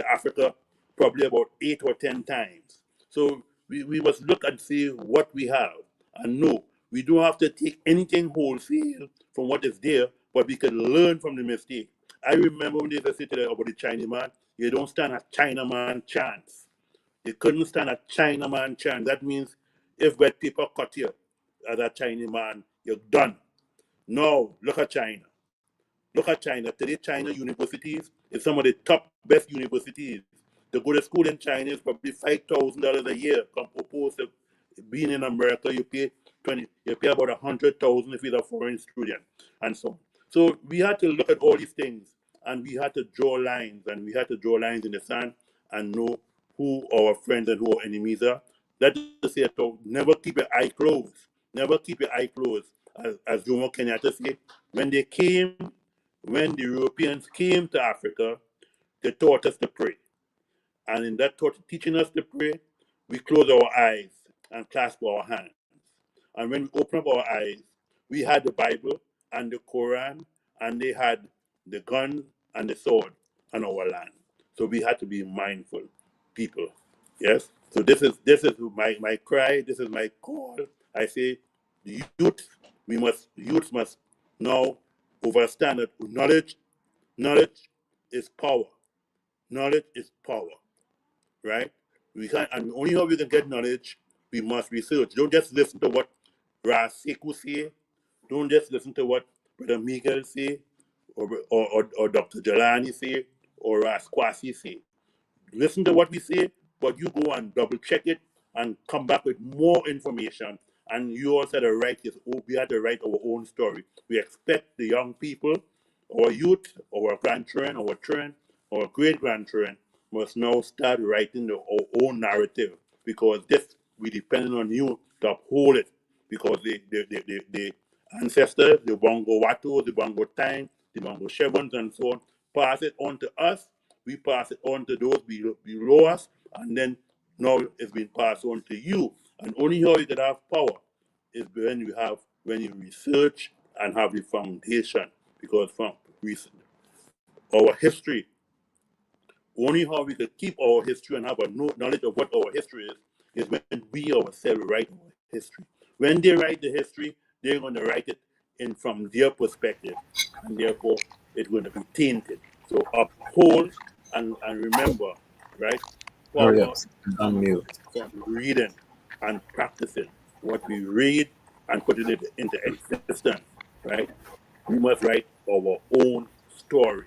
Africa probably about 8 or 10 times. So we must look and see what we have and know we don't have to take anything wholesale from what is there, but we can learn from the mistake. I remember when they used to say about the Chinese man, you don't stand a Chinaman chance. You couldn't stand a Chinaman chance. That means if wet paper cut you as a Chinese man, you're done. No, look at China. Look at China. Today, China universities is some of the top best universities. To go to school in China is probably $5,000 a year, opposed to being in America. You pay about 100,000 if you're a foreign student, and so on. So we had to look at all these things, and we had to draw lines, and we had to draw lines in the sand and know who our friends and who our enemies are. That is to say, so never keep your eye closed. Never keep your eye closed. As Jomo Kenyatta said, when the Europeans came to Africa, they taught us to pray. And in that teaching us to pray, we close our eyes and clasp our hands. And when we open up our eyes, we had the Bible and the Quran, and they had the gun and the sword on our land. So we had to be mindful people. Yes? So this is my cry, this is my call. I say the youth must now understand that knowledge is power. Knowledge is power, right? We can, and only how we can get knowledge, we must research. Don't just listen to what Ras Sekou say. Don't just listen to what Brother Miguel say, or Dr. Jelani say, or Ras Kwasi say. Listen to what we say, but you go and double check it and come back with more information. And you also had to write this. We had to write our own story. We expect the young people, our youth, our grandchildren, our children, our great grandchildren must now start writing our own narrative, because this we depend on you to uphold it, because the ancestors, the Bongo Watu, the Bongo Time, the Bongo Shevans, and so on, pass it on to us. We pass it on to those below us, and then now it's been passed on to you. And only how you can have power is when you research and have the foundation, because from our history, only how we can keep our history and have a knowledge of what our history is when we ourselves write our history. When they write the history, they're going to write it in from their perspective, and therefore it's going to be tainted. So uphold and remember, right? Hurry up, Power comes unmute. from reading and practicing what we read and put it into existence, right? We must write our own story,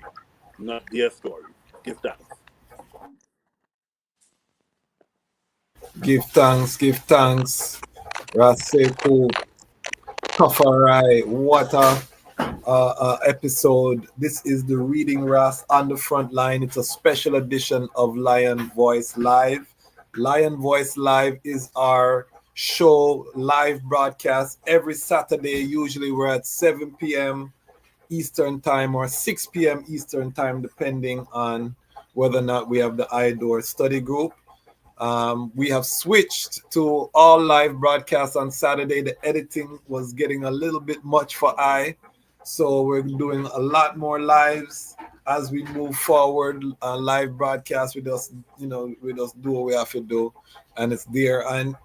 not their story. Give thanks. Give thanks, give thanks. Ras Sekou Tafari, what a episode. This is the Reading Ras on the Front Line. It's a special edition of Lion Voice Live. Lion Voice Live is our show live broadcast every Saturday. Usually we're at 7 p.m. Eastern Time or 6 p.m. Eastern Time, depending on whether or not we have the iDoor study group. We have switched to all live broadcasts on Saturday. The editing was getting a little bit much for I, so we're doing a lot more lives as we move forward. Live broadcasts, we just do what we have to do, and it's there. And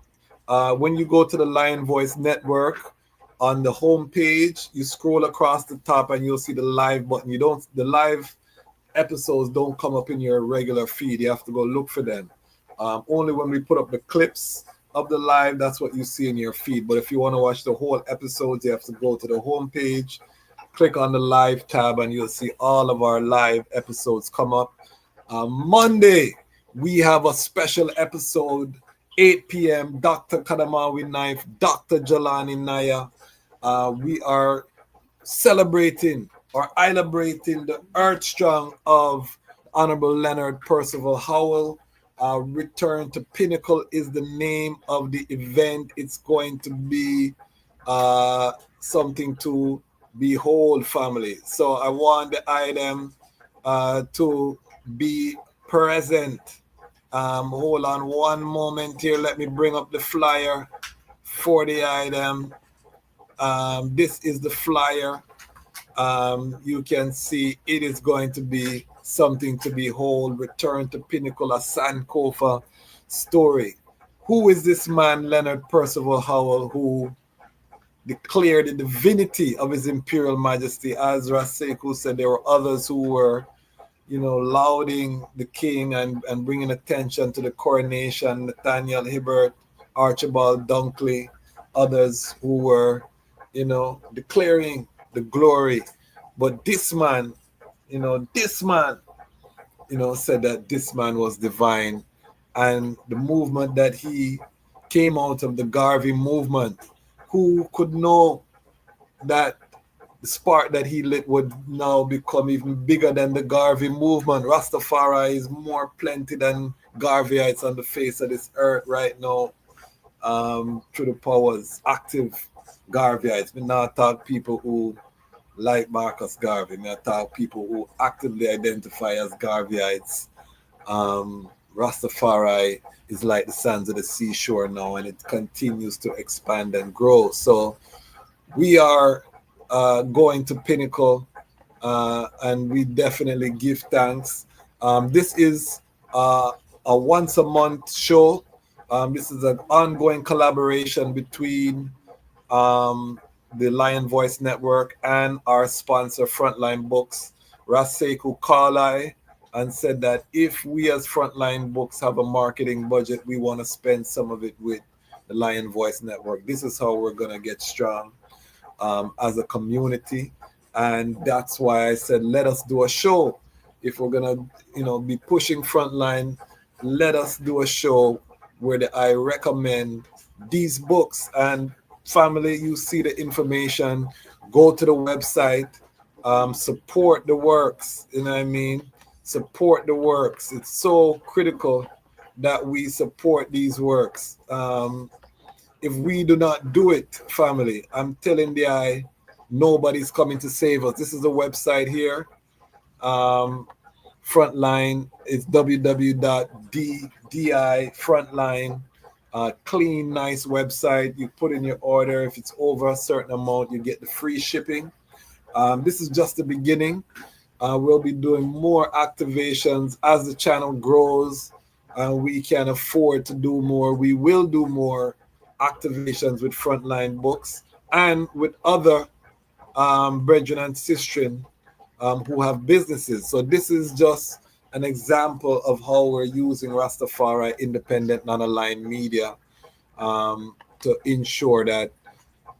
when you go to the Lion Voice Network on the home page, you scroll across the top and you'll see the live button. The live episodes don't come up in your regular feed. You have to go look for them. Only when we put up the clips of the live, that's what you see in your feed. But if you want to watch the whole episodes, you have to go to the home page, click on the live tab, and you'll see all of our live episodes come up. Monday, we have a special episode, 8 p.m., Dr. Kadamawi Knife, Dr. Jelani Naya. We are celebrating or celebrating the earth strong of Honorable Leonard Percival Howell. Return to Pinnacle is the name of the event. It's going to be something to behold, family. So I want the item to be present. Hold on one moment here. Let me bring up the flyer for the item. This is the flyer. You can see it is going to be something to behold. Return to Pinnacle, a Sankofa story. Who is this man, Leonard Percival Howell, who declared the divinity of His Imperial Majesty? As Ras Sekou said, there were others who were, lauding the king and bringing attention to the coronation. Nathaniel Hibbert, Archibald Dunkley, others who were, declaring the glory. But this man, said that this man was divine. And the movement that he came out of, the Garvey movement, who could know that the spark that he lit would now become even bigger than the Garvey movement? Rastafari is more plenty than Garveyites on the face of this earth right now, through the powers, active Garveyites. We not talk people who like Marcus Garvey. We not talk people who actively identify as Garveyites. Rastafari is like the sands of the seashore now, and it continues to expand and grow. So we are going to Pinnacle, and we definitely give thanks. This is a once a month show. This is an ongoing collaboration between the Lion Voice Network and our sponsor, Frontline Books. Ras Sekou called and said that if we as Frontline Books have a marketing budget, we want to spend some of it with the Lion Voice Network. This is how we're going to get strong as a community. And that's why I said, let us do a show. If we're going to, be pushing Frontline, let us do a show where I recommend these books. And family, you see the information, go to the website, support the works, you know what I mean? Support the works. It's so critical that we support these works. If we do not do it, family, I'm telling the nobody's coming to save us. This is a website here. Frontline, it's www.di.frontline. Clean, nice website. You put in your order. If it's over a certain amount, you get the free shipping. This is just the beginning. We'll be doing more activations as the channel grows. We can afford to do more. We will do more activations with Frontline Books and with other brethren and sistren who have businesses. So this is just an example of how we're using Rastafari independent non-aligned media to ensure that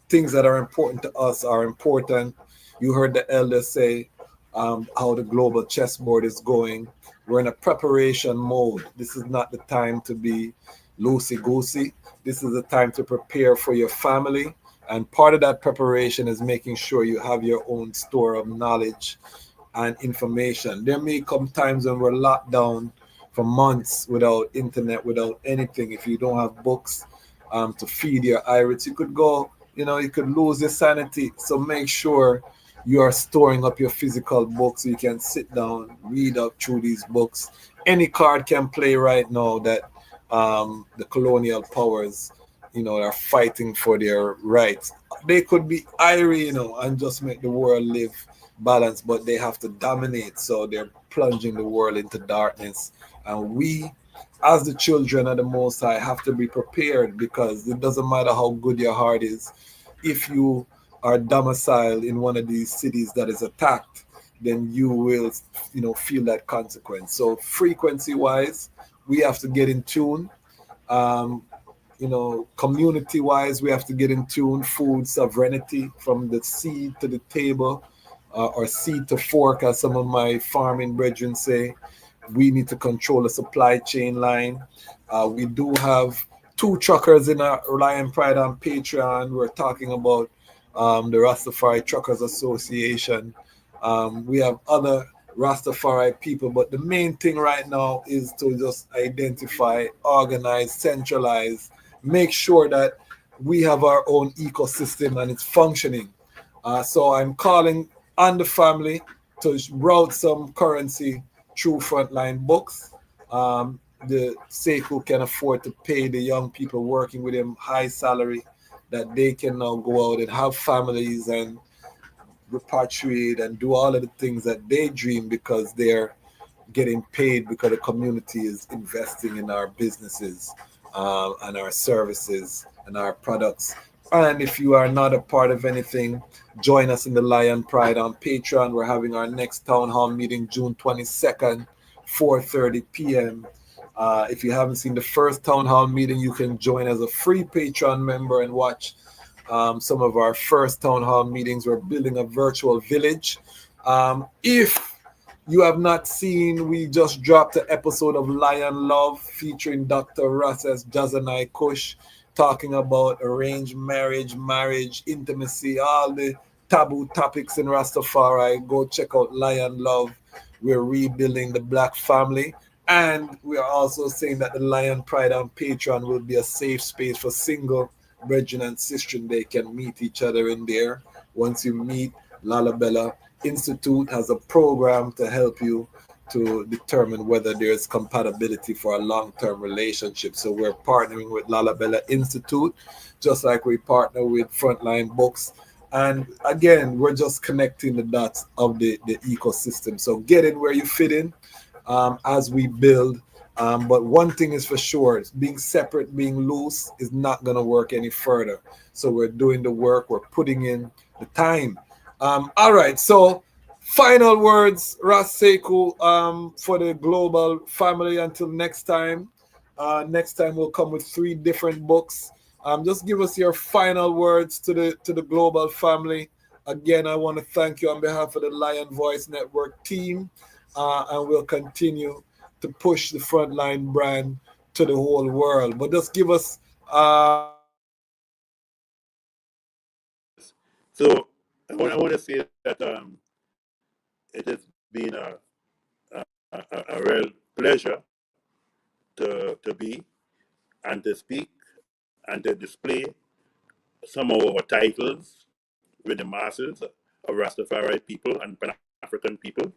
things that are important to us are important. You heard the elders say how the global chessboard is going. We're in a preparation mode. This is not the time to be loosey-goosey. This is the time to prepare for your family. And part of that preparation is making sure you have your own store of knowledge and information. There may come times when we're locked down for months without internet, without anything. If you don't have books to feed your irids, you could go, you could lose your sanity. So make sure you are storing up your physical books so you can sit down, read up through these books. Any card can play right now that the colonial powers, are fighting for their rights. They could be irie, and just make the world live balanced, but they have to dominate. So they're plunging the world into darkness. And we, as the children of the Most High, have to be prepared, because it doesn't matter how good your heart is. If you are domiciled in one of these cities that is attacked, then you will, feel that consequence. So frequency-wise, we have to get in tune. Community-wise, we have to get in tune. Food sovereignty, from the seed to the table, or seed to fork, as some of my farming brethren say. We need to control the supply chain line. We do have 2 truckers in our Lion Pride on Patreon. We're talking about the Rastafari Truckers Association. We have other Rastafari people. But the main thing right now is to just identify, organize, centralize, make sure that we have our own ecosystem and it's functioning. So I'm calling on the family to route some currency through Frontline Books. The Sekou can afford to pay the young people working with him high salary that they can now go out and have families and repatriate and do all of the things that they dream because they're getting paid because the community is investing in our businesses and our services and our products. And if you are not a part of anything, join us in the Lion Pride on Patreon. We're having our next town hall meeting June 22nd, 4:30 p.m. If you haven't seen the first town hall meeting, you can join as a free Patreon member and watch some of our first town hall meetings. We're building a virtual village. If you have not seen, we just dropped an episode of Lion Love featuring Dr. Ras Sekou Tafari talking about arranged marriage, intimacy, all the taboo topics in Rastafari. Go check out Lion Love. We're rebuilding the black family. And we are also saying that the Lion Pride on Patreon will be a safe space for single brethren and sistren. They can meet each other in there. Once you meet, Lalabella Institute has a program to help you to determine whether there's compatibility for a long-term relationship. So we're partnering with Lalabella Institute, just like we partner with Frontline Books. And again, we're just connecting the dots of the ecosystem. So get in where you fit in as we build. But one thing is for sure, being separate, being loose is not going to work any further. So we're doing the work, we're putting in the time. All right, so final words, Ras Sekou, for the global family until next time. Next time we'll come with 3 different books. Just give us your final words to the global family. Again, I want to thank you on behalf of the Lion Voice Network team, and we'll continue to push the Frontline brand to the whole world. But just give us So I want to say that it has been a real pleasure to be and to speak and to display some of our titles with the masses of Rastafari people and Pan-African people.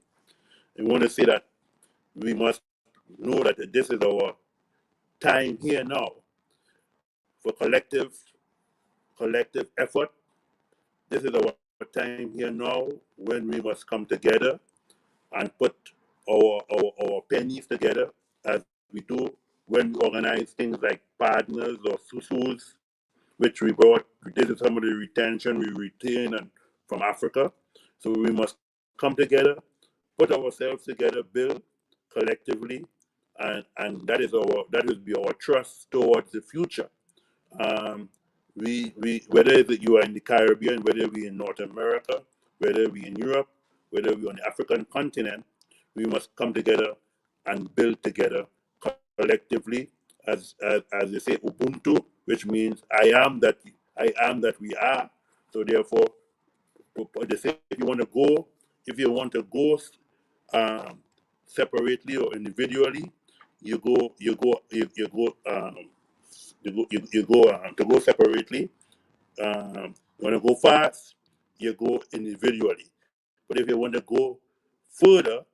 I want to say that we must know that this is our time here now for collective effort. This is our time here now when we must come together and put our pennies together as we do when we organize things like partners or susus, which we brought. This is some of the retention we retain and from Africa. So we must come together, put ourselves together, build collectively, and that will be our trust towards the future. We whether you are in the Caribbean, whether we in North America, whether we in Europe, whether we on the African continent, we must come together and build together collectively, as they say, Ubuntu, which means I am that we are. So therefore, they say if you want to go um, separately or individually, you go to go separately. You want to go fast, you go individually. But if you want to go further,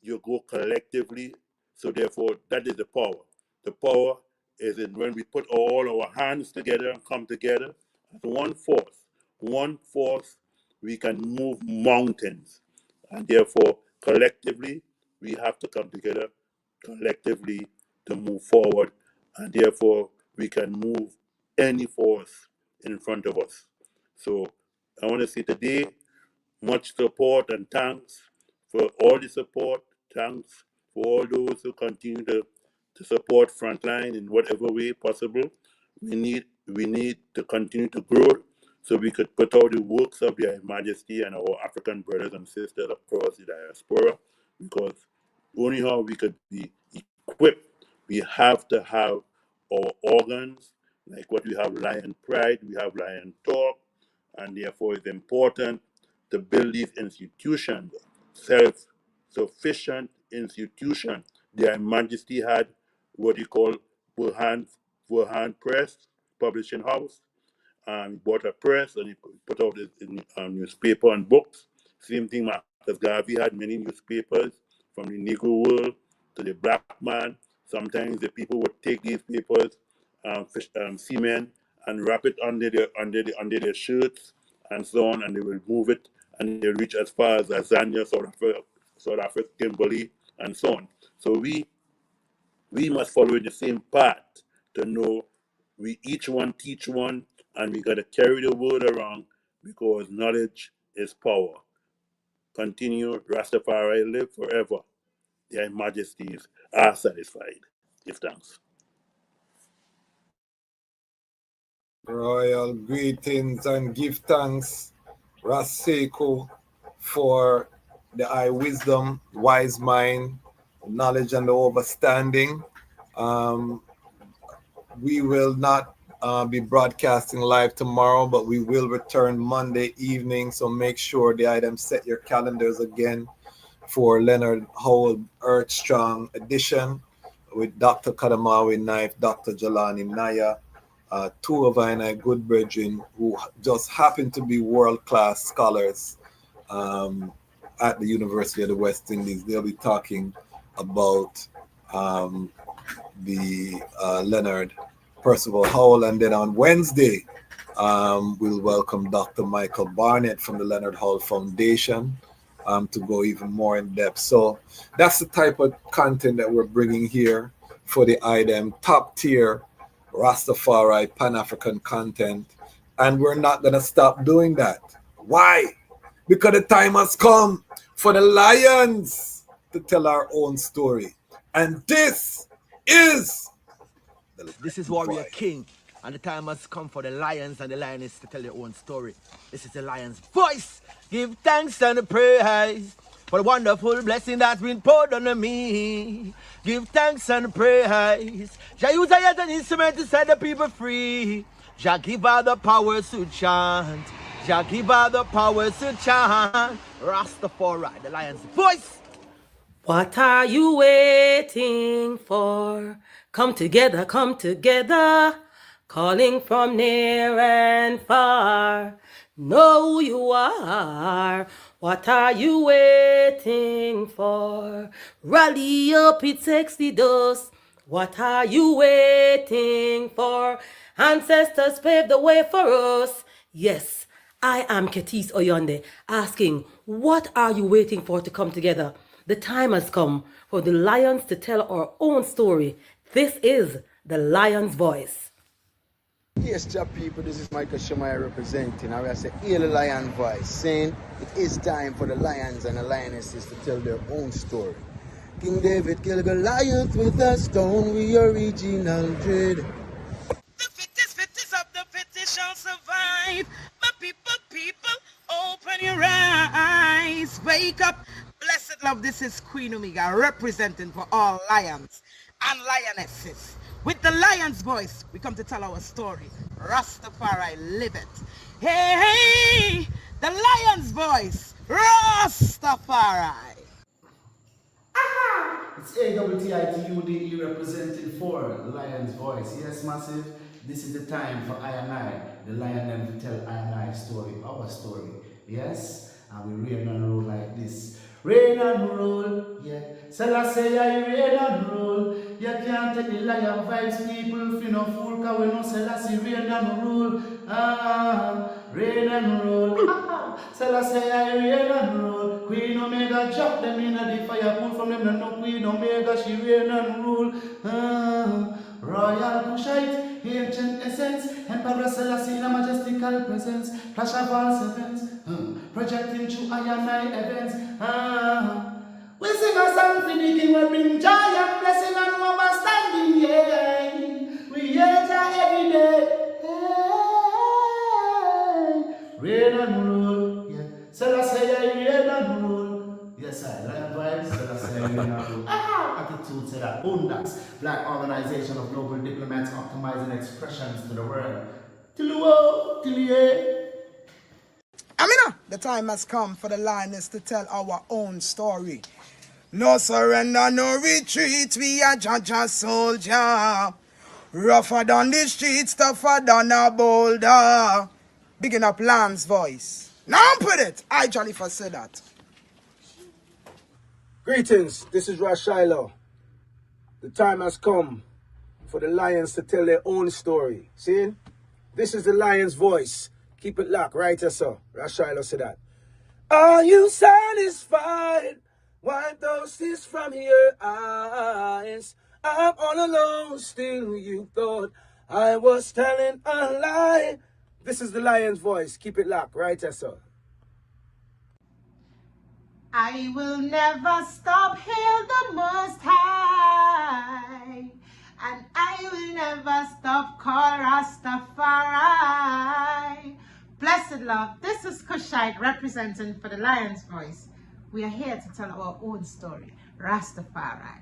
you go collectively. So therefore, that is the power. The power is in when we put all our hands together and come together as one force. One force, we can move mountains. And therefore, collectively, we have to come together collectively to move forward. And therefore, we can move any force in front of us. So I want to say today, much support and thanks for all the support. Thanks for all those who continue to support Frontline in whatever way possible. We need to continue to grow so we could put out the works of Their Majesty and our African brothers and sisters across the diaspora, because only how we could be equipped, we have to have our organs, like what we have Lion Pride, we have Lion Talk, and therefore it's important to build these institutions, self sufficient institution. Their Majesty had what he called Burhan Press, publishing house. He bought a press and he put out his newspaper and books. Same thing, Marcus Garvey had many newspapers from the Negro world to the black man. Sometimes the people would take these papers, seamen, and wrap it under their shirts and so on, and they will move it and they reach as far as Zambia, South Africa, Kimberley, and so on. So we must follow the same path to know we each one teach one, and we got to carry the word around because knowledge is power. Continue, Rastafari live forever. Their majesties are satisfied. Give thanks. Royal greetings and give thanks, Ras Sekou, for the high wisdom, wise mind, knowledge, and the overstanding. We will not be broadcasting live tomorrow, but we will return Monday evening. So make sure the items set your calendars again for Leonard Howell Earth Strong edition with Dr. Kadamawi Knife, Dr. Jalani Naya, two of our good brethren who just happen to be world-class scholars at the University of the West Indies. They'll be talking about the Leonard Percival Howell, and then on Wednesday we'll welcome Dr. Michael Barnett from the Leonard Howell Foundation to go even more in depth. So that's the type of content that we're bringing here for the IDEM top tier Rastafari Pan-African content, and we're not going to stop doing that. Why? Because the time has come for the lions to tell our own story, and this is Warrior King, and the time has come for the lions and the lioness to tell their own story. This is the lion's voice. Give thanks and praise for the wonderful blessing that's been poured on me. Give thanks and praise. Jah use I as an instrument to set the people free. Jah give her the powers to chant. Jah give her the powers to chant. Rastafari, the lion's voice. What are you waiting for? Come together, calling from near and far. Know who you are. What are you waiting for? Rally up, it takes the dust. What are you waiting for? Ancestors paved the way for us. Yes, I am Ketis Oyonde, asking, what are you waiting for to come together? The time has come for the lions to tell our own story. This is the lion's voice. Yes, people, this is Michael Shemaya representing. I will say, hear the lion voice, saying it is time for the lions and the lionesses to tell their own story. King David killed Goliath with a stone, we original dread. The fittest of the fittest shall survive. My people, open your eyes. Wake up. Blessed love, this is Queen Omega representing for all lions and lionesses. With the lion's voice, we come to tell our story. Rastafari live it. Hey, the lion's voice. Rastafari. It's AWTITUDE representing for Lion's Voice. Yes, massive. This is the time for I and I, the lion, and to tell I and I story, our story. Yes, and we reign and rule like this. Reign and rule, yeah. Selassie, I reign and rule. You can't take the lion vibes, people. If you no fool, cause we know Selassie reign and rule. Reign and rule. Selassie, I reign and rule. Queen Omega drop them in the fire, pull from them, no Queen Omega, she reign and rule. Royal Kushite, ancient essence, Emperor Selassie in a majestical presence, flash of all sevens, projecting through I and I events. We sing a song for the king, we bring joy and blessing and overstanding, yeah. We hear Jah every day. Reign and rule, yeah. Selassie, I reign and rule. Yes, I lion vibes, Selassie, I reign and rule. Attitude said that Bundax, Black Organization of Global Diplomats optimizing expressions to the world. Till the world, till the end. Amina, the time has come for the lioness to tell our own story. No surrender, no retreat, we are Jaja soldier. Rougher than the streets, tougher than a boulder. Bigging up Lamb's voice. Now put it. I Jolly for said that. Greetings, this is Ras Sekou. The time has come for the lions to tell their own story. See? This is the lion's voice. Keep it locked, right, sir? Ras Sekou said that. Are you satisfied? Wipe those tears from your eyes. I'm all alone, still you thought I was telling a lie. This is the lion's voice. Keep it locked, right, sir? I will never stop, hail the Most High, and I will never stop, call Rastafari. Blessed love, this is Kushite representing for the Lion's Voice. We are here to tell our own story, Rastafari.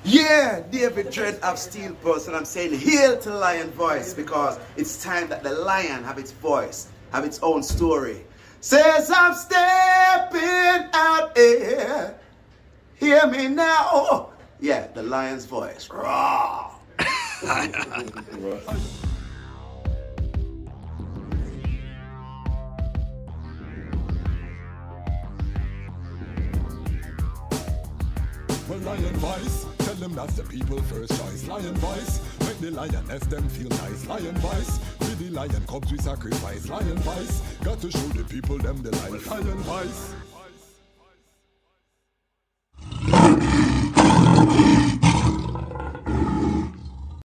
Yeah, David Dread of Steel Pulse, and I'm saying hail to the lion voice because it's time that the lion have its voice, have its own story. Says I'm stepping out here. Hear me now. Oh, yeah, the lion's voice. Raw. Well, lion voice, tell them that's the people first choice. Lion voice, make the lioness them feel nice. Lion voice, with the lion cubs we sacrifice. Lion voice, got to show the people them the life. Lion voice.